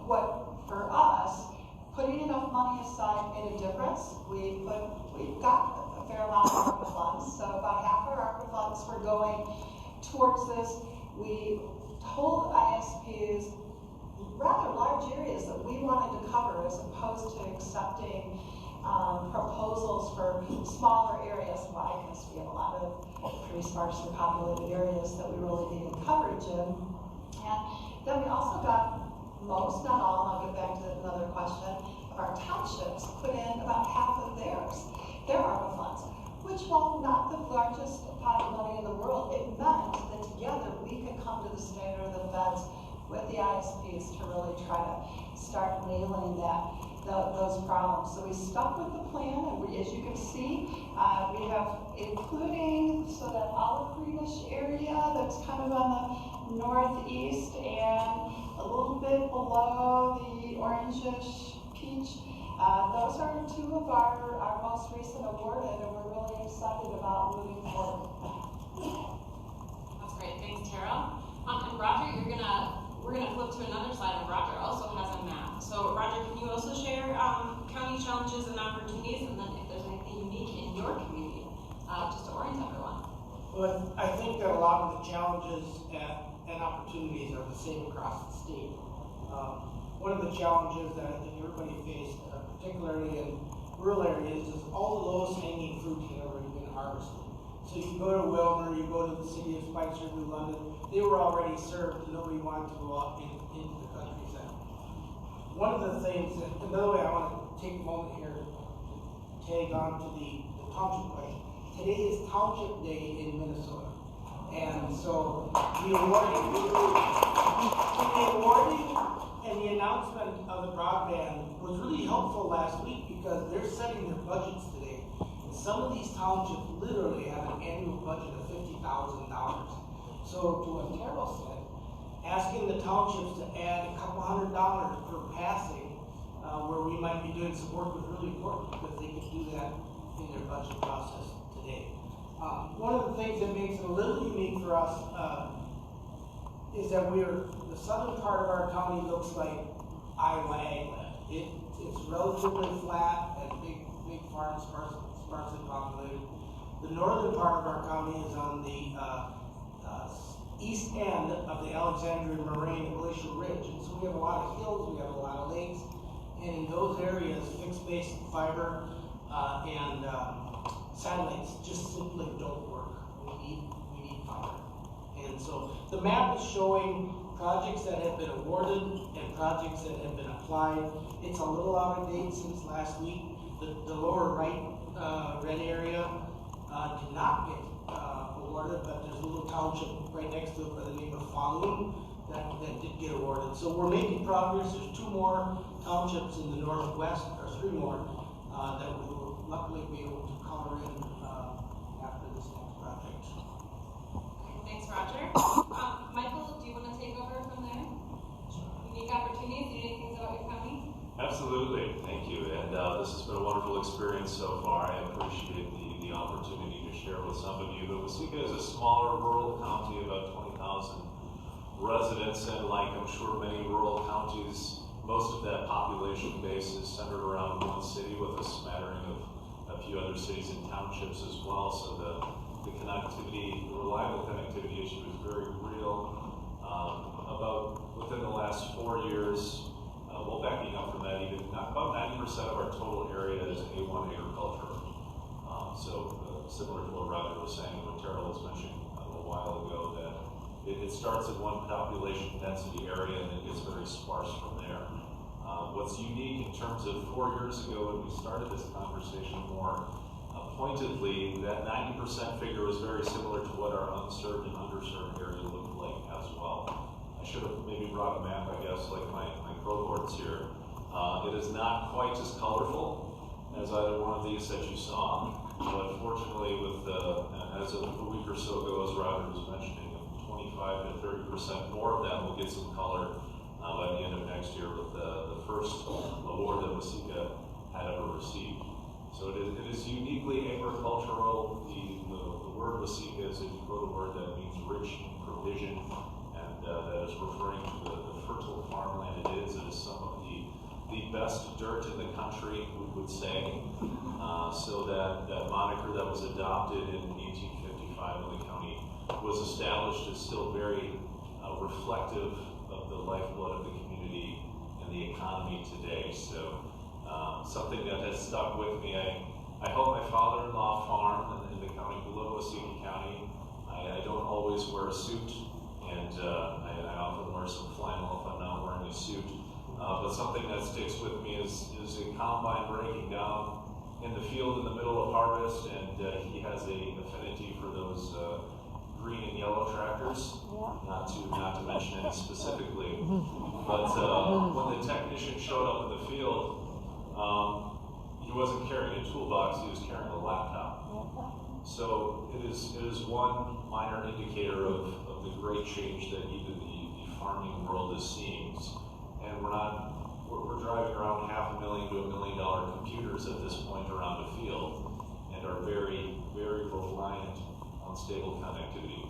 what, for us, putting enough money aside made a difference. We've got a fair amount of ARPA funds, so about half our ARPA funds were going towards this. We told ISPs rather large areas that we wanted to cover as opposed to accepting proposals for smaller areas. Why? Because we have a lot of pretty sparsely populated areas that we really needed coverage in. And then we also got most, not all, and I'll get back to another question, of our townships put in about half of their ARPA funds, which, while not the largest pot of money in the world, it meant that together we could come to the state or the feds with the ISPs to really try to start nailing those problems. So we stuck with the plan, and as you can see, we have, including that olive greenish area that's kind of on the northeast and a little bit below the orangish peach. Those are 2 of our most recent awarded, and we're really excited about moving forward. That's great, thanks, Terrell. And Roger, we're gonna flip to another slide, and Roger also has a map. So Roger, can you also share county challenges and opportunities, and then if there's anything unique in your community, just to orient everyone? Well, I think that a lot of the challenges and opportunities are the same across the state. One of the challenges that I think everybody faced, particularly in rural areas, is all the lowest hanging fruit had already been harvested. So you go to Wilmer, you go to the city of Spicer, New London, they were already served, and nobody wanted to go out into the countryside. one of the things, and by the way, I want to take a moment here to tag on to the township question. Today is Township Day in Minnesota. And so the awarding and the announcement of the broadband was really helpful last week because they're setting their budgets today. And some of these townships literally have an annual budget of $50,000. So to what Terrell said, asking the townships to add a couple $100 per passing, where we might be doing some work was really important because they could do that in their budget process today. One of the things that makes it a little unique for us is that the southern part of our county looks like Iowa ag land. It's relatively flat and big farms, sparsely populated. The northern part of our county is on the east end of the Alexandria Moraine and Glacial Ridge. And so we have a lot of hills, we have a lot of lakes, and in those areas, fixed base fiber and satellites just simply don't work. We need fiber. And so the map is showing projects that have been awarded and projects that have been applied. It's a little out of date since last week. The lower right red area did not get awarded, but there's a little township right next to it by the name of Falun that did get awarded. So we're making progress. There's 2 more townships in the northwest, or 3 more, that we will luckily be able to color in after this next project. Thanks, Roger. Michael, do you want to take over from there? Unique opportunities, unique things about your county? Absolutely, thank you. And this has been a wonderful experience so far. I appreciate the opportunity to share with some of you. But Waseca is a smaller rural county, about 20,000 residents, and like I'm sure many rural counties, most of that population base is centered around one city with a smattering of a few other cities and townships as well. So the connectivity, the reliable connectivity issue is very real. About within the last 4 years, well, backing up from that, even about 90% of our total area is A1 agriculture. Similar to what Roger was saying, what Terrell was mentioning a little while ago, that it starts in one population density area and it gets very sparse from there. What's unique in terms of 4 years ago when we started this conversation more pointedly, that 90% figure is very similar to what our unserved and underserved area looked like as well. I should have maybe brought a map, I guess, like my cohorts here. It is not quite as colorful as either one of these that you saw, but fortunately with as of a week or so ago, as Roger was mentioning, 25 to 30% more of that will get some color by the end of next year with the first award that Waseca had ever received. So it is uniquely agricultural. The word Waseca is a Dakota word that means rich in provision, and that is referring to the fertile farmland it is. It is some of the best dirt in the country, we would say. So that moniker that was adopted in 1855 when the county was established is still very reflective of the lifeblood of the community and the economy today. So something that has stuck with me. I help my father-in-law farm in the county below Waseca County. I don't always wear a suit, and I often wear some flannel if I'm not wearing a suit. But something that sticks with me is a combine breaking down in the field in the middle of harvest, and he has an affinity for those green and yellow tractors, not to mention any specifically. But when the technician showed up in the field, he wasn't carrying a toolbox, he was carrying a laptop. So it is one minor indicator of the great change that even the farming world is seeing. And we're driving around $500,000 to $1 million computers at this point around the field, and are very, very reliant on stable connectivity.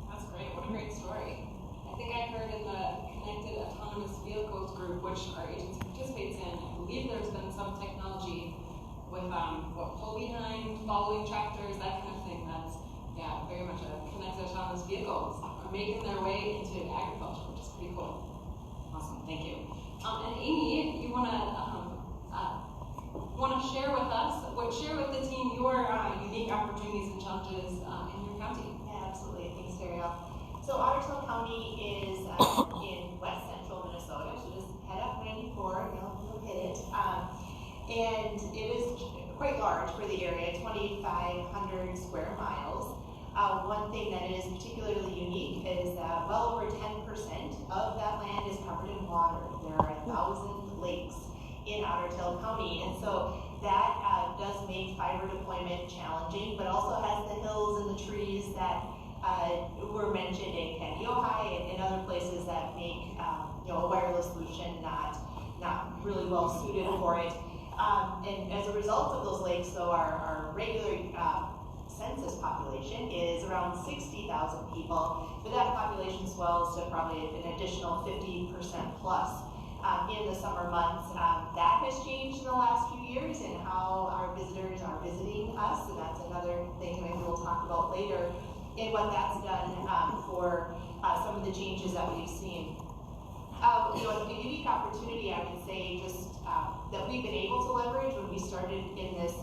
That's great. What a great story. I think I heard in the Connected Autonomous Vehicles group, which our agency participates in, I believe there's been some technology with pull behind, following tractors, that kind of thing. That's very much a connected autonomous vehicles are making their way into agriculture, which is pretty cool. Awesome, thank you. And Amy, you want to share with the team your unique opportunities and challenges in your county? Yeah, absolutely. Thanks, Ariel. So Ottertail County is in west central Minnesota. So just head up when County. And so that does make fiber deployment challenging, but also has the hills and the trees that were mentioned in Candy, Ohio, and other places that make a wireless solution not really well suited for it. And as a result of those lakes, though, our regular census population is around 60,000 people, but that population swells to probably an additional 50% plus in the summer months. That has changed in the last few years in how our visitors are visiting us, and that's another thing maybe we'll talk about later in what that's done for some of the changes that we've seen. A unique opportunity, I would say, just that we've been able to leverage when we started in this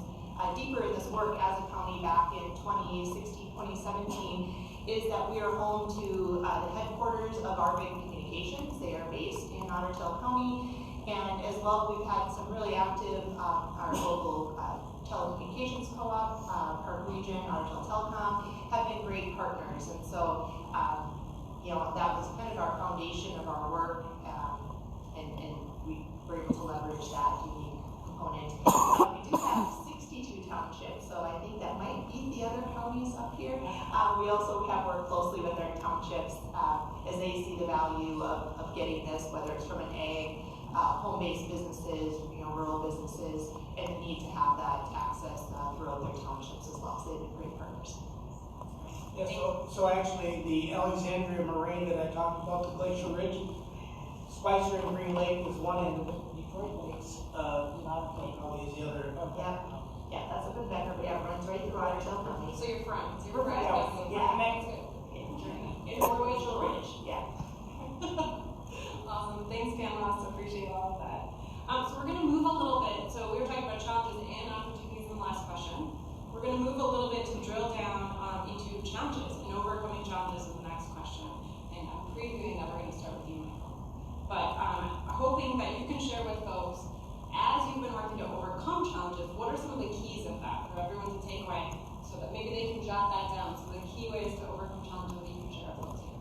deeper in this work as a county back in 2016, 2017, is that we are home to the headquarters of our big communications. They are based in Otter Tail County, and as well, we've had some really active, our local telecommunications co-op, Park Region, Otter Tail Telecom, have been great partners, and so that was kind of our foundation of our work, and we were able to leverage that unique component. We do have 62 townships, so I think that might beat the other counties up here. We also have worked closely with our townships as they see the value of getting this, whether it's from an ag, home-based businesses, rural businesses, and the need to have that access throughout their townships as well. So they've been great partners. Yeah, so actually the Alexandria Moraine that I talked about, the Glacier Ridge, Spicer and Green Lake was one end of it, Detroit Lakes, probably is the other. Yeah, that's a good better, but yeah, it runs right through Otter Tail County. So you're friends. You're friends. Yeah. In Glacier Ridge. Yeah. Awesome. Thanks, Pamela. Appreciate all of that. So we're going to move a little bit. So we were talking about challenges and opportunities in the last question. We're going to move a little bit to drill down into challenges and overcoming challenges in the next question. And I'm previewing that we're going to start with you, Michael. But hoping that you can share with folks, as you've been working to overcome challenges, what are some of the keys of that for everyone to take away, so that maybe they can jot that down, so the key ways to overcome challenges that you can share with folks here.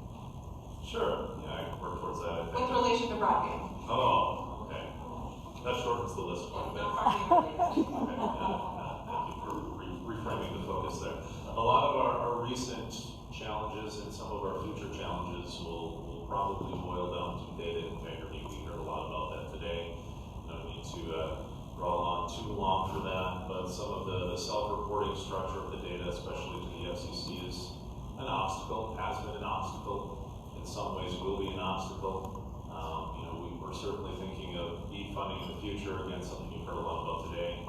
Sure, yeah, I can work towards that. With relation to broadband. Oh, okay. That shortens the list quite a bit. Thank you for reframing the focus there. A lot of our recent challenges and some of our future challenges will probably boil down to data integrity. We heard a lot about that today. No need to draw on too long for that, but some of the self-reporting structure of the data, especially to the FCC, is an obstacle, has been an obstacle, in some ways will be an obstacle. We're certainly thinking of BEAD funding in the future, again, something you've heard a lot about today.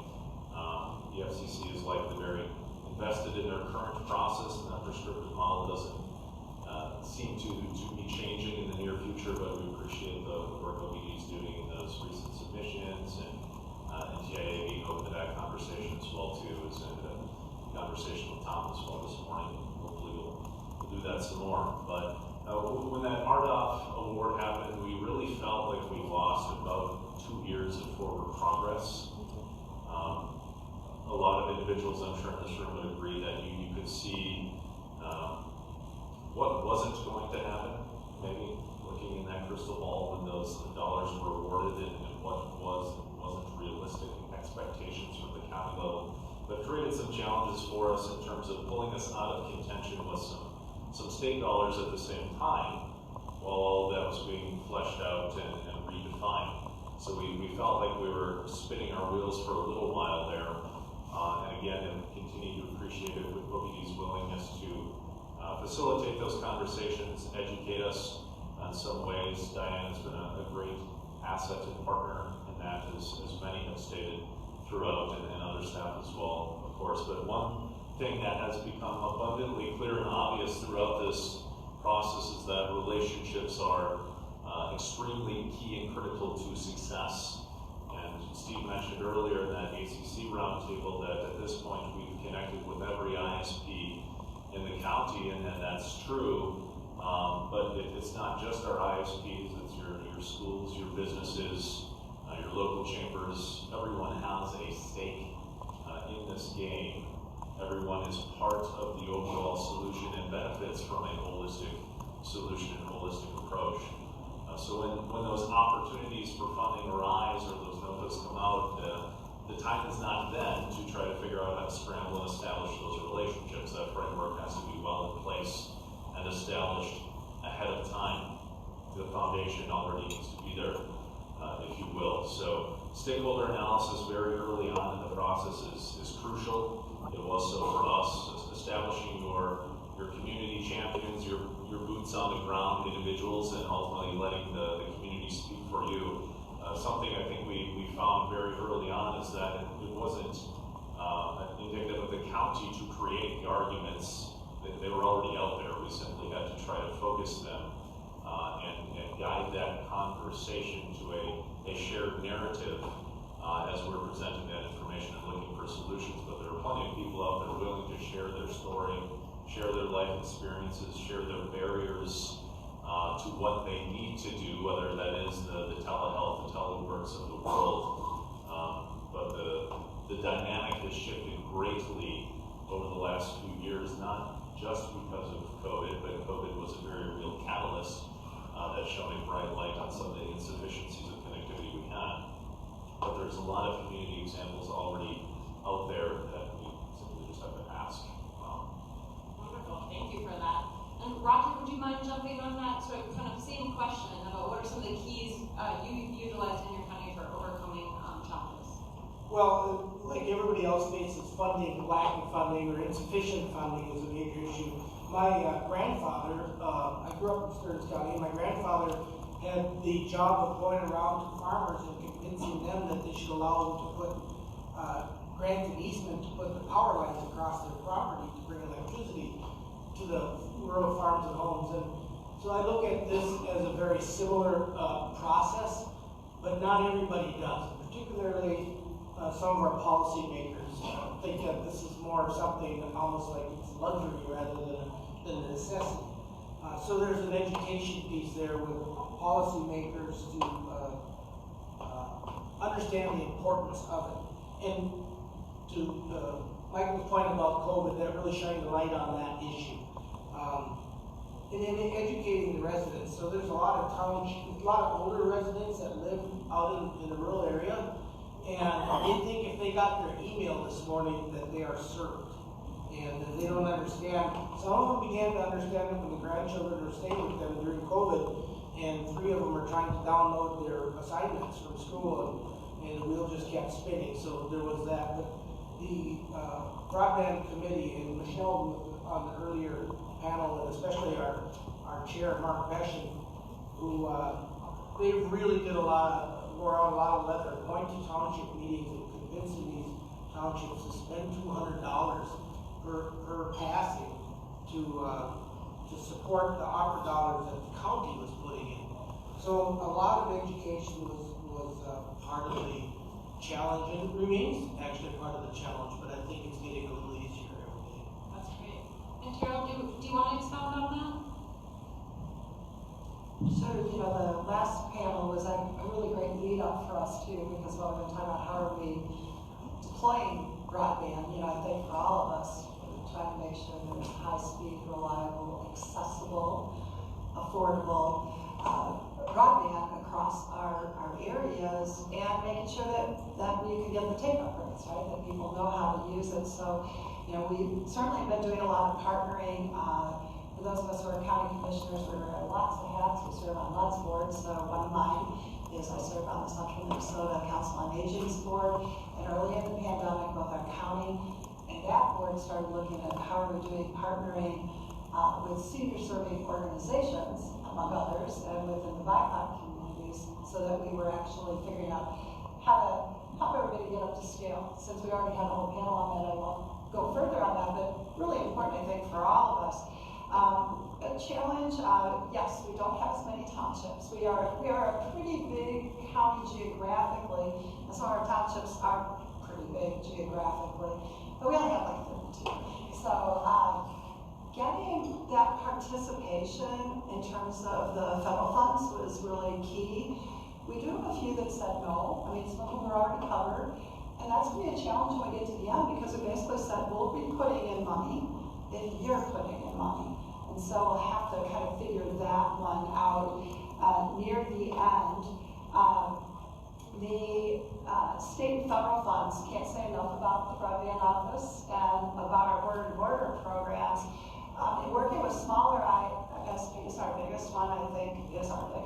The FCC is likely very invested in their current process, and that prescriptive model doesn't seem to be changing in the near future, but we appreciate the work OBD is doing in those recent submissions, and NTIA being open to that conversation as well too, is in a conversation with Tom as well this morning. Hopefully we'll do that some more. But when that RDOF award happened, we really felt like we lost about 2 years of forward progress. A lot of individuals, I'm sure in this room, would agree that you could see what wasn't going to happen, maybe looking in that crystal ball when those dollars were awarded, and what wasn't realistic expectations from the county level, but created some challenges for us in terms of pulling us out of contention with some state dollars at the same time, while all of that was being fleshed out and redefined. So we felt like we were spinning our wheels for a little while there, and again, and continue to appreciate it with OBD's willingness to facilitate those conversations, educate us in some ways. Diane has been a great asset and partner in that, as many have stated throughout, and other staff as well, of course. But one thing that has become abundantly clear and obvious throughout this process is that relationships are extremely key and critical to success. And Steve mentioned earlier in that ACC roundtable that at this point we've connected with every ISP in the county, and that's true. But it's not just our ISPs, it's your schools, your businesses, your local chambers. Everyone has a stake in this game. Everyone is part of the overall solution and benefits from a holistic solution and holistic approach. So when those opportunities for funding arise, or those folks come out, the time is not then to try to figure out how to scramble and establish those relationships. That framework has to be well in place and established ahead of time. The foundation already needs to be there, if you will. So stakeholder analysis very early on in the process is crucial. It was so for us. Establishing your community champions, your boots on the ground individuals, and ultimately letting the community speak for you. Something I think we found very early on is that it wasn't indicative of the county to create the arguments. They were already out there. We simply had to try to focus them and guide that conversation to a shared narrative as we're presenting that information and looking for solutions. But there are plenty of people out there willing to share their story, share their life experiences, share their barriers to what they need to do, whether that is the telehealth, the teleworks of the world. But the dynamic has shifted greatly over the last few years, not just because of COVID, but COVID was a very real catalyst that shone a bright light on some of the insufficiencies of connectivity we had. But there's a lot of community examples already out there that we simply just have to ask. Wonderful, thank you for that. And Roger, would you mind jumping on that sort of kind of same question about what are some of the keys you utilized in your county for overcoming challenges? Well, like everybody else faces funding, lack of funding, or insufficient funding is a major issue. My grandfather, I grew up in Stearns County, and my grandfather had the job of going around to farmers and convincing them that they should allow them to put grant an easement to put the power lines across their property to bring electricity to the rural farms and homes. And so I look at this as a very similar process, but not everybody does. Particularly some of our policymakers think that this is more something almost like it's luxury rather than a necessity. So there's an education piece there with policymakers to understand the importance of it. And to Michael's point about COVID, that really shined a light on that issue. And then educating the residents. So there's a lot of older residents that live out in the rural area, and they think if they got their email this morning that they are served. And they don't understand. Some of them began to understand it when the grandchildren were staying with them during COVID, and 3 of them are trying to download their assignments from school, and the wheel just kept spinning. So there was that. But the broadband committee, and Michelle on the earlier panel, and especially our chair, Mark Beshin, who they really did wore out a lot of leather, going to township meetings and convincing these townships to spend $200 per passing to support the opera dollars that the county was putting in. So a lot of education was part of the challenge, and remains actually part of the challenge, but I think it's getting a little easier every day. That's great. And Carol, do you want to expound on that? Sure, the last panel was a really great lead up for us too, because what we're going to talk about how are we deploying broadband. I think for all of us, we're trying to make sure that it's high speed, reliable, accessible, affordable broadband across our areas, and making sure that you can get the take-up rates, right? That people know how to use it. So, we've certainly been doing a lot of partnering. For those of us who are county commissioners, we wear lots of hats. We serve on lots of boards. So one of mine is I serve on the Central Minnesota Council on Aging's board. And early in the pandemic, both our county and that board started looking at how are we doing partnering with senior serving organizations, among others, and within the BIPOC communities, so that we were actually figuring out how to help everybody get up to scale. Since we already had a whole panel on that, I won't go further on that, but really important, I think, for all of us. A challenge, yes, we don't have as many townships. We are a pretty big county geographically, and some of our townships are pretty big geographically, but we only have like 32. So getting that participation in terms of the federal funds was really key. We do have a few that said no. I mean, some of them are already covered, and that's going to be a challenge when we get to the end, because we basically said we'll be putting in money if you're putting in money. And so we'll have to kind of figure that one out near the end. The state and federal funds, can't say enough about the broadband office and about our border to border programs. In working with smaller ISPs, our biggest one I think is our big,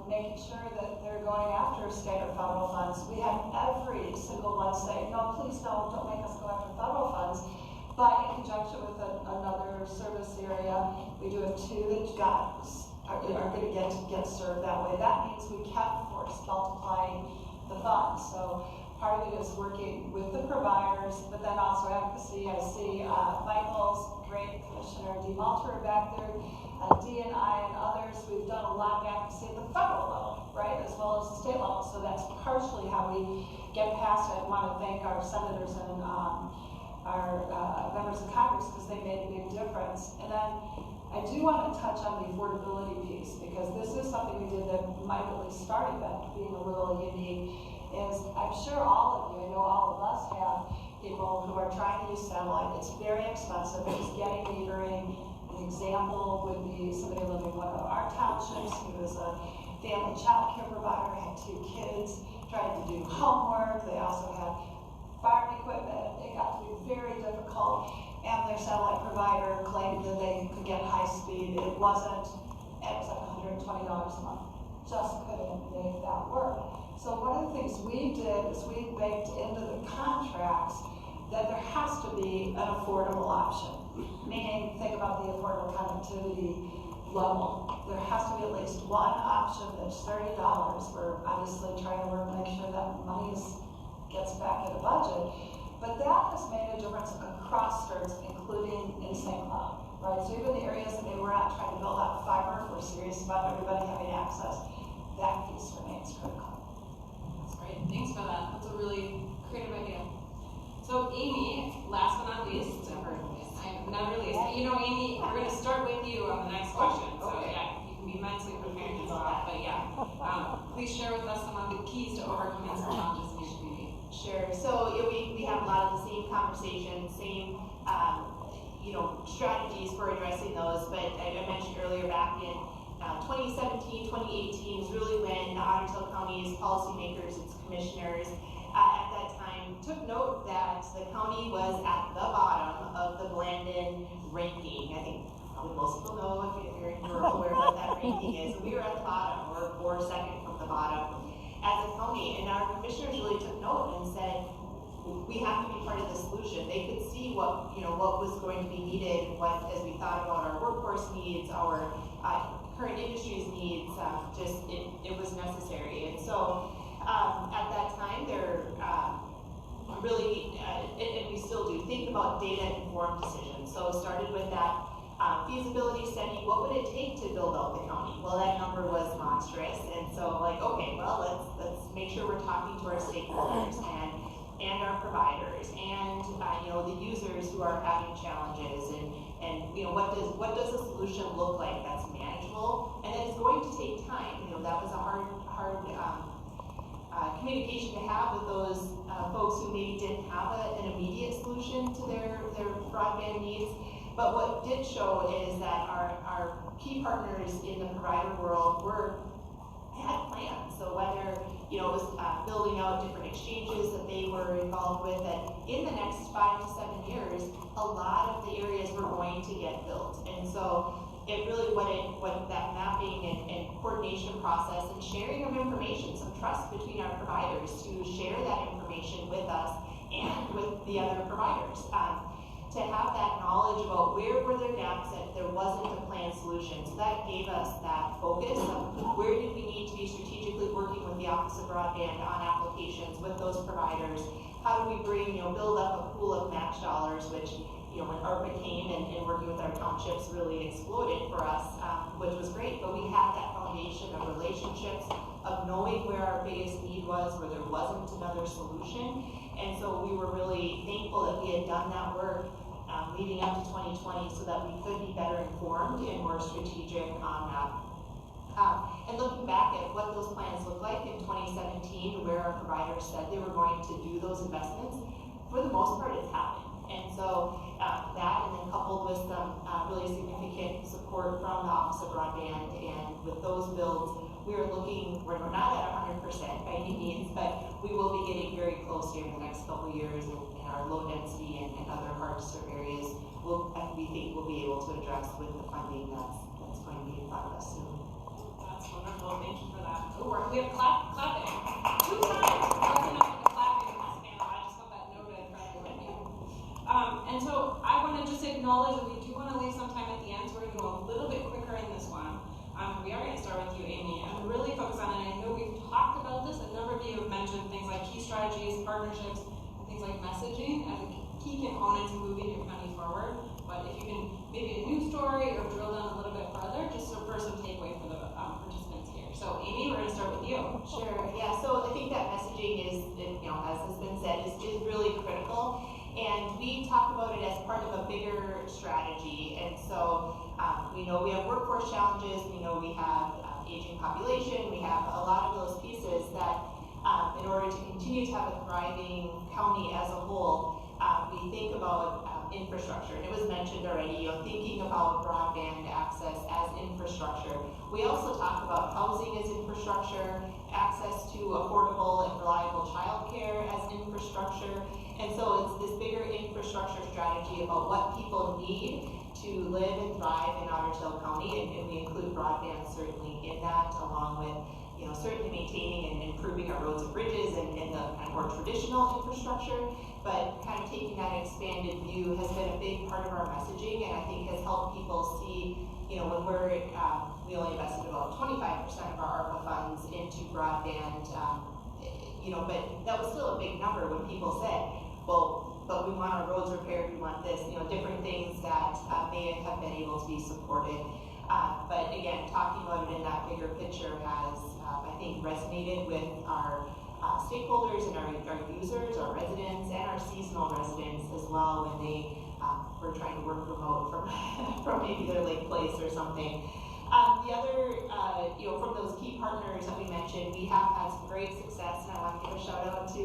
making sure that they're going after state or federal funds. We had every single one say, no, please don't make us go after federal funds. But in conjunction with another service area, we do have two that are going to get served that way. That means we kept multiplying the funds. So part of it is working with the providers, but then also advocacy. I see Michael's great commissioner, Dee Malter back there, D&I and others. We've done a lot of advocacy at the federal level, right, as well as the state level. So that's partially how we get past it. I want to thank our senators and our members of Congress because they made a big difference. And then I do want to touch on the affordability piece because this is something we did that might really started that being a little unique. Is I'm sure all of you, I know all of us have people who are trying to use satellite. It's very expensive. It's getting metering. An example would be somebody living in one of our townships who was a family child care provider, had 2 kids, trying to do homework. They also had farm equipment. It got to be very difficult. And their satellite provider claimed that they could get high speed. It was like $120 a month. Just couldn't make that work. So one of the things we did is we baked into the contracts that there has to be an affordable option. Meaning, think about the affordable connectivity level. There has to be at least one option that's $30. We're obviously trying to make sure that money gets back in the budget. But that has made a difference across states, including in St. Cloud, right? So even the areas that maybe we're not trying to build out fiber, if we're serious about everybody having access, that piece remains critical. That's great. Thanks for that. That's a really creative idea. So Amy, last but not least, Amy, we're going to start with you on the next question. So yeah, you can be mentally prepared as well. But yeah, please share with us some of the keys to overcoming some challenges in your community. Sure. So we have a lot of the same conversations, same strategies for addressing those. But I mentioned earlier back in 2017, 2018 is really when the Otter Tail County's policymakers, its commissioners, at that time took note that the county was at the bottom of the Blandin ranking. I think probably most people know if you're in rural where what that ranking is. We were at the bottom, or second from the bottom as a county, and our commissioners really took note and said, we have to be part of the solution. They could see what was going to be needed, as we thought about our workforce needs, our current industry's needs. It was necessary, and so at that time, they're really, and we still do, think about data-informed decisions. So started with that feasibility study. What would it take to build out the county? Well, that number was monstrous, and so okay, well, let's make sure we're talking to our stakeholders and our providers and the users who are having challenges and what does a solution look like that's manageable and that is going to take time. That was a hard communication to have with those folks who maybe didn't have an immediate solution to their broadband needs. But what did show is that our key partners in the provider world had plans. So whether it was building out different exchanges that they were involved with, that in the next 5 to 7 years, a lot of the areas were going to get built. And so it really what that mapping and coordination process and sharing of information, some trust between our providers to share that information with us and with the other providers. To have that knowledge about where were there gaps that there wasn't a planned solution. So that gave us that focus of where did we need to be strategically working with the Office of Broadband on applications with those providers. How do we build up a pool of match dollars, which when ARPA came and working with our townships really exploded for us, which was great. But we had that foundation of relationships, of knowing where our biggest need was, where there wasn't another solution. And so we were really thankful that we had done that work leading up to 2020 so that we could be better informed and more strategic on that. And looking back at what those plans looked like in 2017, where our providers said they were going to do those investments, for the most part it's happened. And so that, and then coupled with some really significant support from the Office of Broadband, and with those builds, we're not at 100% by any means, but we will be getting very close here in the next couple of years, and our low density and other hard to serve areas we think we'll be able to address with the funding that's going to be in front of us soon. That's wonderful. Thank you for that. Ooh, we have clapping. 2 times. That's enough for the clapping in this panel. I just want that noted for everyone here. And so I want to just acknowledge that we do want to leave some time at the end, so we're going to go a little bit quicker in this one. We are going to start with you, Amy, and really focus on, and I know we've talked about this, a number of you have mentioned things like key strategies, partnerships, and things like messaging as a key component to moving your county forward. But if you can, maybe a new story or drill down a little bit further, just for some takeaway for the participants here. So Amy, we're going to start with you. Sure, yeah, so I think that messaging is, as has been said, is really critical. And we talk about it as part of a bigger strategy. And so we know we have workforce challenges, we know we have aging population, we have a lot of those pieces that in order to continue to have a thriving county as a whole, we think about infrastructure. And it was mentioned already, thinking about broadband access as infrastructure. We also talk about housing as infrastructure, access to affordable and reliable childcare as infrastructure. And so it's this bigger infrastructure strategy about what people need to live and thrive in Otter Tail County, and we include broadband certainly in that, along with certainly maintaining and improving our roads and bridges and the kind of more traditional infrastructure. But kind of taking that expanded view has been a big part of our messaging, and I think has helped people see, when we only invested about 25% of our ARPA funds into broadband, but that was still a big number when people said, well, but we want our roads repaired, we want this, different things that may have been able to be supported. But again, talking about it in that bigger picture has, I think, resonated with our stakeholders and our users, our residents, and our seasonal residents as well when they were trying to work remote from maybe their lake place or something. The other, from those key partners that we mentioned, we have had some great success, and I want to give a shout out to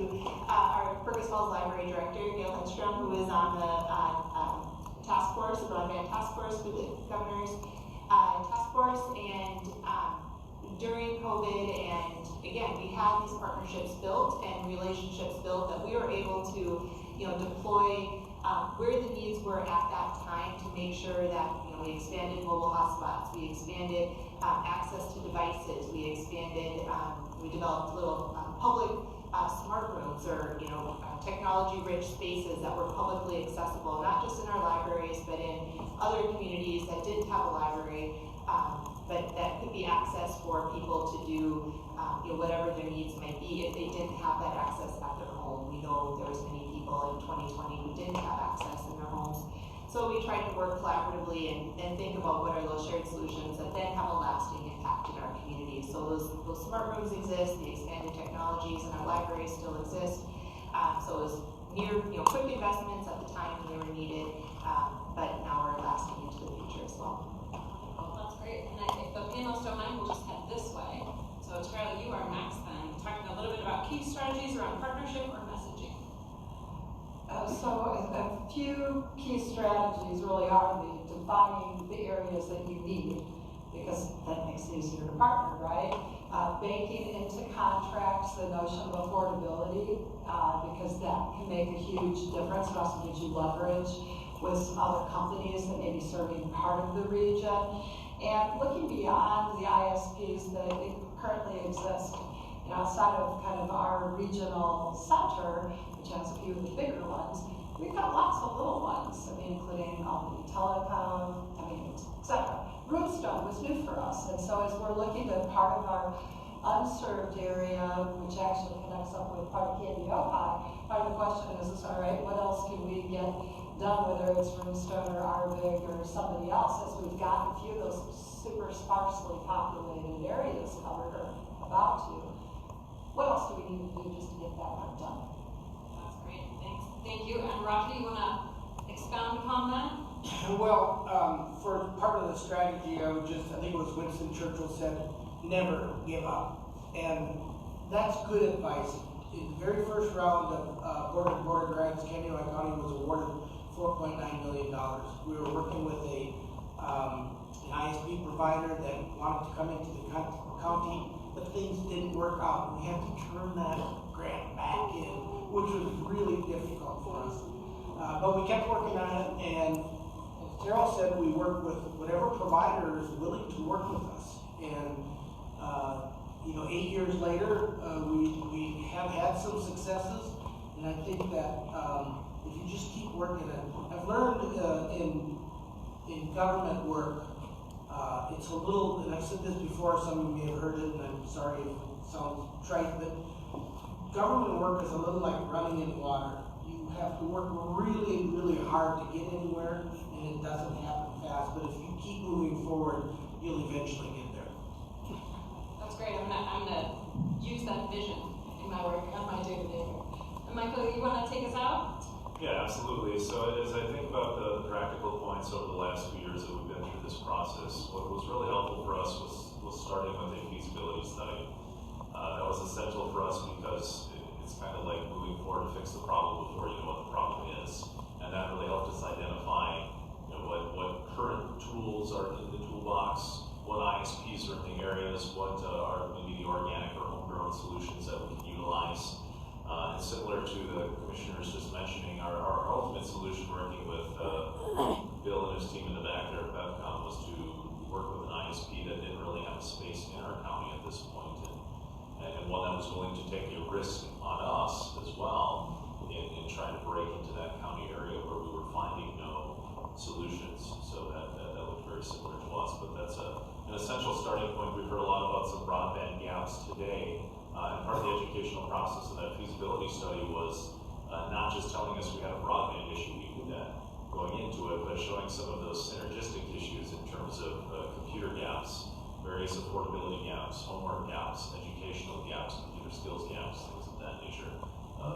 our Fergus Falls Library Director, Gail Hedstrom, who is on the task force, the broadband task force with the governor's task force, and during COVID, and again, we had these partnerships built and relationships built that we were able to, deploy where the needs were at that time to make sure that, we expanded mobile hotspots, we expanded access to devices, we expanded, we developed little public smart rooms or, technology-rich spaces that were publicly accessible, not just in our libraries, but in other communities that didn't have a library, but that could be access for people to do whatever their needs might be if they didn't have that access at their home. We know there was many people in 2020 who didn't have access in their homes. So we tried to work collaboratively and think about what are those shared solutions that then have a lasting impact in our community. So those smart rooms exist, the expanded technologies in our libraries still exist. So it was quick investments at the time when they were needed, but now are lasting into the future as well. Well, that's great. And if the panelists don't mind, we'll just head this way. So Charlie, you are next then, talking a little bit about key strategies around partnership or messaging. So a few key strategies really are defining the areas that you need, because that makes it easier to partner, right? Baking into contracts the notion of affordability, because that can make a huge difference. It also gives you leverage with other companies that may be serving part of the region. And looking beyond the ISPs that currently exist, outside of kind of our regional center, which has a few of the bigger ones, we've got lots of little ones, including OBD Telecom, etc. Roomstone was new for us, and so as we're looking at part of our unserved area, which actually connects up with part of Candy Ojai, part of the question is all right, what else can we get done, whether it's Roomstone or Arbig or somebody else, as we've got a few of those super sparsely populated areas covered or about to. What else do we need to do just to get that work done? That's great, thanks. Thank you. And Roger, you want to expound upon that? Well, for part of the strategy, I think it was Winston Churchill said, never give up. And that's good advice. In the very first round of border grants, Candy County was awarded $4.9 million. We were working with a an ISP provider that wanted to come into the county, but things didn't work out. We had to turn that grant back in, which was really difficult for us. But we kept working on it, and as Terrell said, we work with whatever provider is willing to work with us. And 8 years later, we have had some successes, and I think that if you just keep working it, I've learned in government work, it's a little, and I've said this before, some of you may have heard it, and I'm sorry if it sounds trite, but government work is a little like running in water. You have to work really, really hard to get anywhere, and it doesn't happen fast, but if you keep moving forward, you'll eventually get there. That's great. I'm gonna use that vision in my work, on my day-to-day work. And Michael, you want to take us out? Yeah, absolutely. So as I think about the practical points over the last few years that we've been through this process, what was really helpful for us was starting with a feasibility study. That was essential for us because it's kind of like moving forward to fix the problem before you know what the problem is. And that really helped us identify what current tools are in the toolbox, what ISPs are in the areas, what are maybe the organic or homegrown solutions that we can utilize. And similar to the commissioners just mentioning, our ultimate solution working with Bill and his team in the back there at PEPCOM was to work with an ISP that didn't really have a space in our county at this point, and one that was willing to take a risk on us as well in trying to break into that county area where we were finding no solutions. So that looked very similar to us, but that's an essential starting point. We've heard a lot about some broadband gaps today. And part of the educational process of that feasibility study was not just telling us we had a broadband issue, we knew that going into it, but showing some of those synergistic issues in terms of computer gaps, various affordability gaps, homework gaps, educational gaps, computer skills gaps, things of that nature.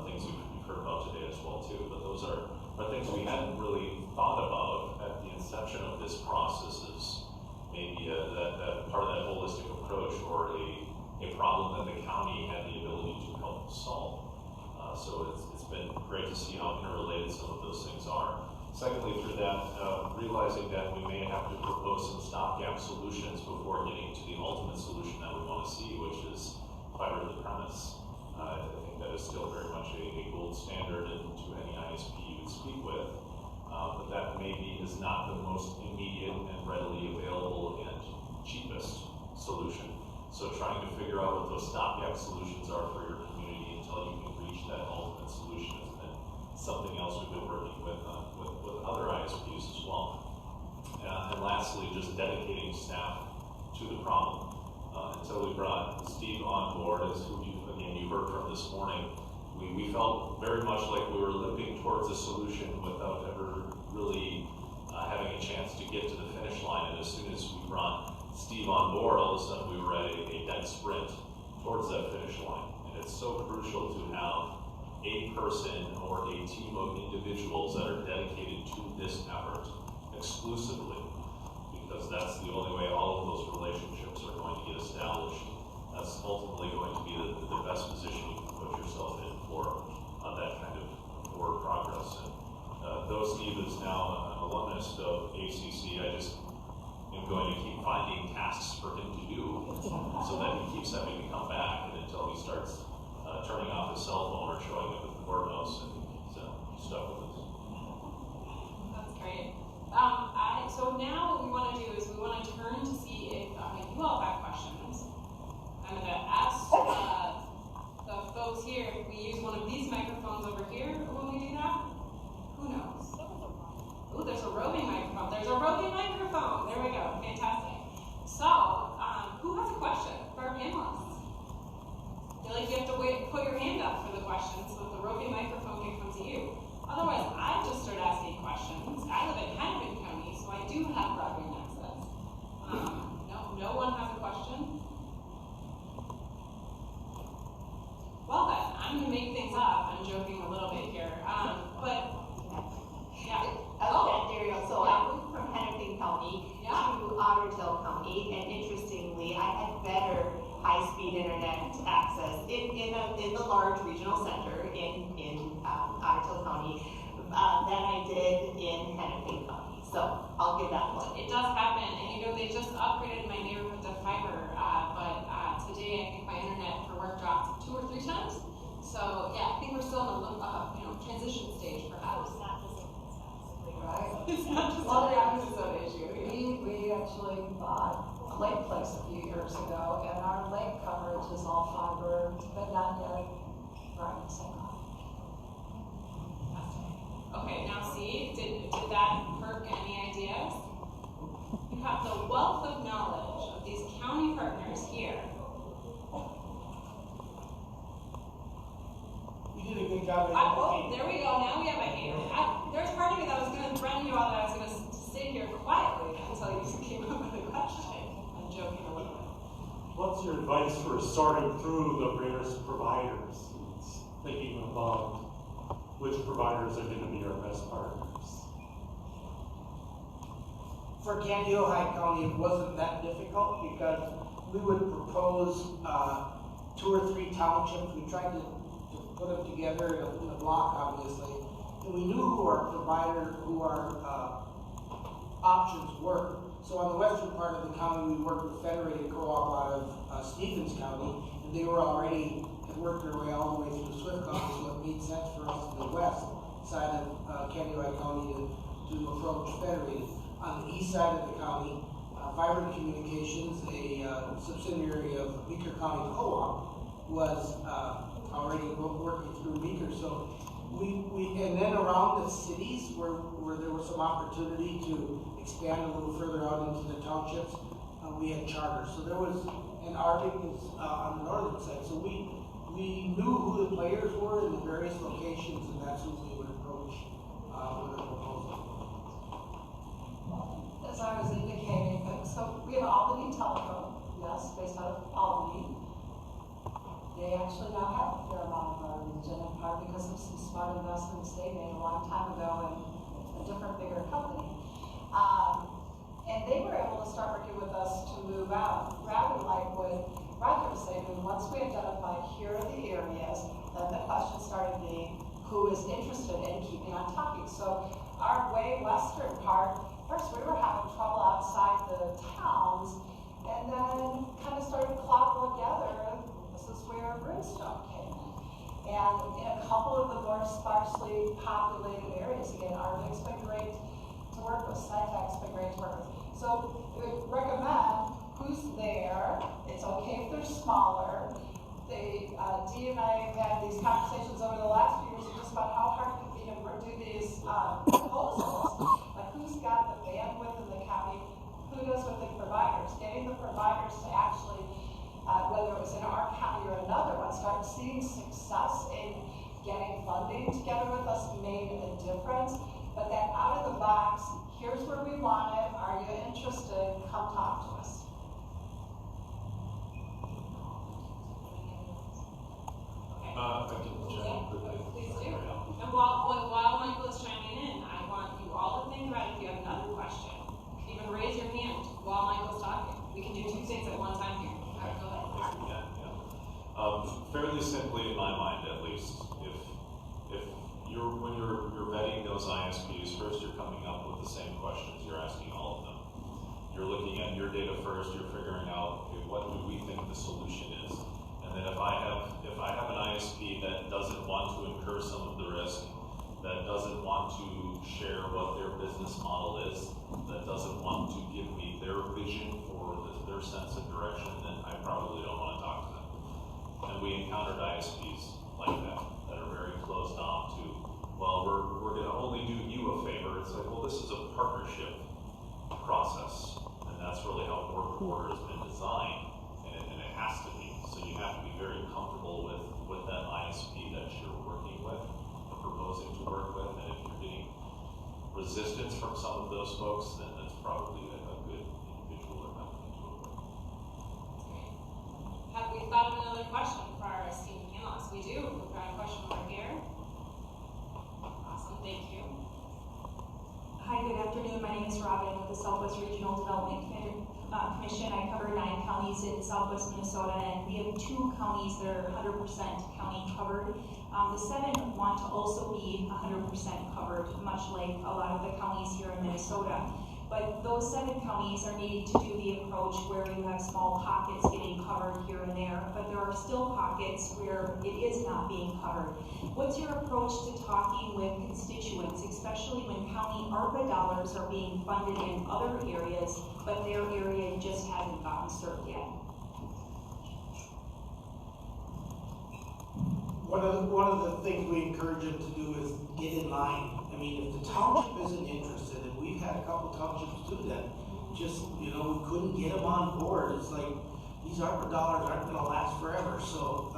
Things we've heard about today as well too, but those are things we hadn't really thought about at the inception of this process is maybe that part of that holistic approach or a problem that the county had the ability to help solve. So it's been great to see how interrelated some of those things are. Secondly, through that, realizing that we may have to propose some stopgap solutions before getting to the ultimate solution that we want to see, which is fiber to the premise. I think that is still very much a gold standard to any ISP you would speak with, but that maybe is not the most immediate and readily available and cheapest solution. So trying to figure out what those stopgap solutions are for your community until you can reach that ultimate solution has been something else we've been working with other ISPs as well. And lastly, just dedicating staff to the problem. Until we brought Steve on board, as who you heard from this morning, we felt very much like we were limping towards a solution without ever really having a chance to get to the finish line. And as soon as we brought Steve on board, all of a sudden we were at a dead sprint towards that finish line. And it's so crucial to have a person or a team of individuals that are dedicated to this effort exclusively, because that's the only way all of those relationships are going to get established. That's ultimately going to be the best position you can put yourself in for that kind of forward progress. And though Steve is now an alumnus of ACC, I just am going to keep finding tasks for him to do so that he keeps having to come back, and until he starts turning off his cell phone or showing up at the courthouse, and he's stuck with us. That's great. So now what we want to do is we want to turn to see if you all have questions. I'm going to ask the folks here if we use one of these microphones over here when we do that. Who knows? Ooh, there's a roving microphone. There's a roving microphone. There we go. Fantastic. So, who has a question for our panelists? I feel like you have to put your hand up for the question so that the roving microphone can come to you. Otherwise, I just start asking questions. I live in Hennepin County, so I do have broadband access. No one has a question? Well then, I'm going to make things up. I'm joking a little bit here. But, yeah. So I moved from Hennepin County to Ottertail County, and interestingly, I had better high-speed internet access in the large regional center in Ottertail County than I did in Hennepin County. So I'll get that one. It does happen, and you know, they just upgraded my neighborhood to fiber, but today I think my internet for work dropped 2 or 3 times. So yeah, I think we're still in a transition stage perhaps. It's not the same as Right. It's not just Well, a Minnesota issue. We actually bought a lake place a few years ago, and our lake coverage is all fiber, but not yet right same line. Okay, now see, did that perk any ideas? You have the wealth of knowledge of these county partners here. You did a good job at Oh, educating. there we go. Now we have a hand. There's part of me that was going to threaten you all that I was going to sit here quietly until you came up with a question. I'm joking a little bit. What's your advice for starting through the various providers? Thinking about which providers are going to be our best partners. For Candy, Ohio County, it wasn't that difficult because we would propose 2 or 3 townships. We tried to put them together in a block, obviously. And we knew who our options were. So on the western part of the county, we worked with Federated Co-op out of Stephens County, and they were already had worked their way all the way through Swift County, so it made sense for us in the west side of Candy, Ohio County to approach Federated. On the east side of the county, Vibrant Communications, a subsidiary of Meeker County Co-op, was already working through Meeker. So and then around the cities where there was some opportunity to expand a little further out into the townships, we had charters. So there was, and Arvik is on the northern side. So we knew who the players were in the various locations, and that's who we would approach with a proposal. As I was indicating, so we have Albany Telecom, yes, based out of Albany. They actually now have a fair amount of our region, in part because of some smart investments they made a long time ago in a different, bigger company. And they were able to start working with us to move out, rather like what Roger was saying. Once we identified here are the areas, then the question started being, who is interested in keeping on talking? So our way western part, first we were having trouble outside the towns, and then kind of started to cobble together. This is where Brimstone came in. And in a couple of the more sparsely populated areas, again, Arvik's been great to work with, SciTech's been great to work with. So we would recommend who's there. It's okay if they're smaller. Dee and I have had these conversations over the last few years just about how hard it can be to do these proposals. Like who's got the bandwidth in the county, who does with the providers, getting the providers to actually, whether it was in our county or another one, start seeing success in getting funding together with us made a difference. But that out of the box, here's where we want it, are you interested, come talk to us. Please do. And while Michael is chiming in, I want you all to think about if you have another question. You can even raise your hand while Michael's talking. We can do 2 things at one time here. All right, go ahead. Fairly simply, in my mind at least, if when you're vetting those ISPs, first you're coming up with the same questions, you're asking all of them. You're looking at your data first, you're figuring out, okay, what do we think the solution is? And then if I have an ISP that doesn't want to incur some of the risk, that doesn't want to share what their business model is, that doesn't want to give me their vision for their sense of direction, then I probably don't want to talk to them. And we encountered ISPs like that are very closed off to, well, we're going to only do you a favor. It's like, well, this is a partnership process, and that's really how work order has been designed, and it has to be. So you have to be very comfortable with that ISP that you're working with, or proposing to work with, and if you're getting resistance from some of those folks, then that's probably a good individual or company to avoid. Have we thought of another question for our esteemed panelists? We do. We've got a question over here. Awesome, thank you. Hi, good afternoon. My name is Robin with the Southwest Regional Development Commission. I cover 9 counties in Southwest Minnesota, and we have 2 counties that are 100% county covered. The 7 want to also be 100% covered, much like a lot of the counties here in Minnesota. But those 7 counties are needing to do the approach where you have small pockets getting covered here and there, but there are still pockets where it is not being covered. What's your approach to talking with constituents, especially when county ARPA dollars are being funded in other areas, but their area just hasn't gotten served yet? One of the things we encourage them to do is get in line. I mean, if the township isn't interested, and we've had a couple townships do that, just, we couldn't get them on board. It's like, these ARPA dollars aren't gonna last forever, so,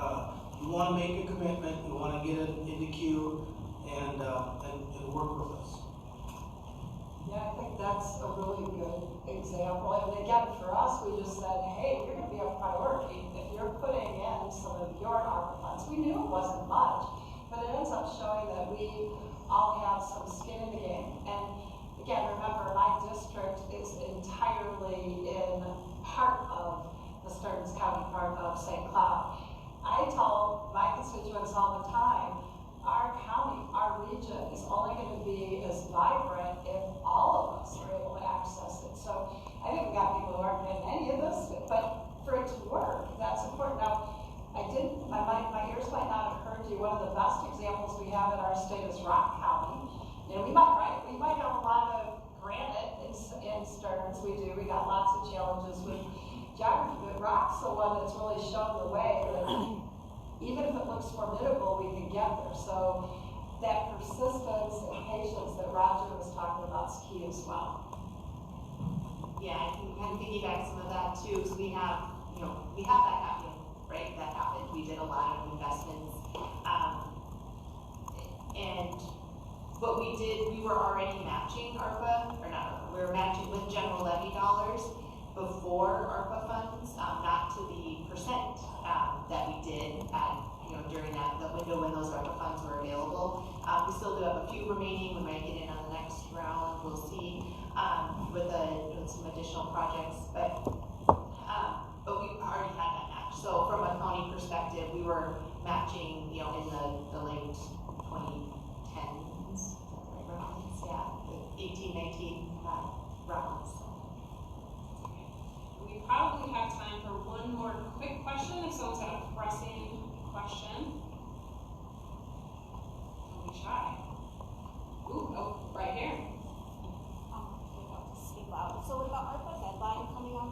you wanna make a commitment, you wanna get it in the queue, and work with us. Yeah, I think that's a really good example. And again, for us, we just said, hey, you're gonna be a priority if you're putting in some of your ARPA funds. We knew it wasn't much, but it ends up showing that we all have some skin in the game. And again, remember, my district is entirely in part of the Stearns County part of St. Cloud. I tell my constituents all the time, our county, our region is only going to be as vibrant if all of us are able to access it. So I think we've got people who aren't getting any of this, but for it to work, that's important. Now, my ears might not have heard you. One of the best examples we have in our state is Rock County. We might have a lot of granite in Stearns. We do. We got lots of challenges with geography, but Rock's the one that's really shown the way that even if it looks formidable, we can get there. So that persistence and patience that Roger was talking about is key as well. Yeah, I can kind of piggyback some of that too, because we have that happening, right? That happened. We did a lot of investments. And what we did, we were already matching ARPA, or not ARPA, we were matching with general levy dollars before ARPA funds, not to the percent that we did during the window when those ARPA funds were available. We still do have a few remaining. We might get in on the next round. We'll see with some additional projects, but we already had that match. So from a county perspective, we were matching, in the late 2010s, right, rounds, yeah, the 18, 19 rounds. We probably have time for one more quick question if someone's got a pressing question. Don't be shy. Oh, right here. Speak loud. So with the ARPA deadline coming up,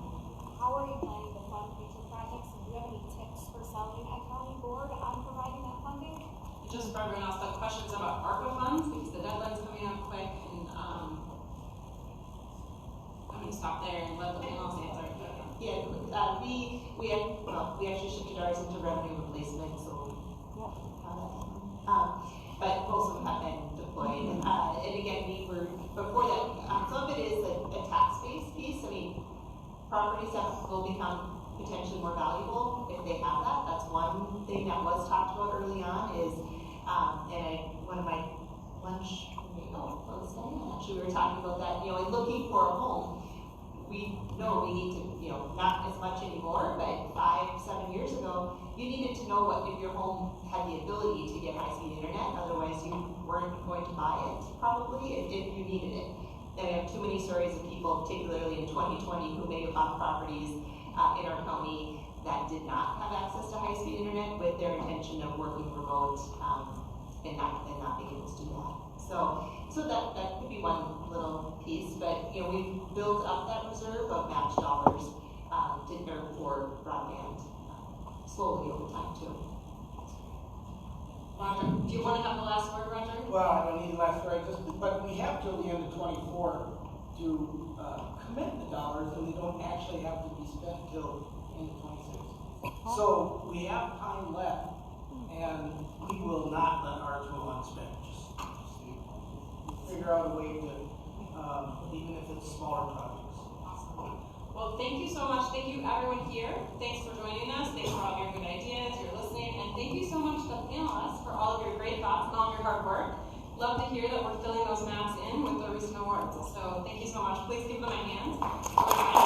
how are you planning to fund future projects? And do you have any tips for selling a county board on providing that funding? Just for everyone else that have questions about ARPA funds, because the deadline's coming up quick, and I'm gonna stop there and let the panelists answer. Yeah, we actually shifted ours into revenue replacement, so but most of them have been deployed. And again, we were before that. Some of it is a tax-based piece. I mean, properties that will become potentially more valuable if they have that. That's one thing that was talked about early on. Is one of my lunch. Actually, we were talking about that. In looking for a home. We know we need to, not as much anymore, but 5-7 years ago, you needed to know if your home had the ability to get high-speed internet. Otherwise, you weren't going to buy it, probably, if you needed it. And we have too many stories of people, particularly in 2020, who may have bought properties in our county that did not have access to high-speed internet with their intention of working remote and not being able to do that. So that could be one little piece, but we've built up that reserve of match dollars for broadband slowly over time too. Roger, do you want to have the last word, Roger? Well, I don't need the last word, but we have till the end of 24 to commit the dollars, and they don't actually have to be spent till the end of 26. So we have time left, and we will not let ours go unspent. Just figure out a way to, even if it's smaller projects. Well, thank you so much. Thank you, everyone here. Thanks for joining us. Thanks for all your good ideas, your listening, and thank you so much to the panelists for all of your great thoughts and all of your hard work. Love to hear that we're filling those maps in with the recent awards. So thank you so much. Please give them a hand.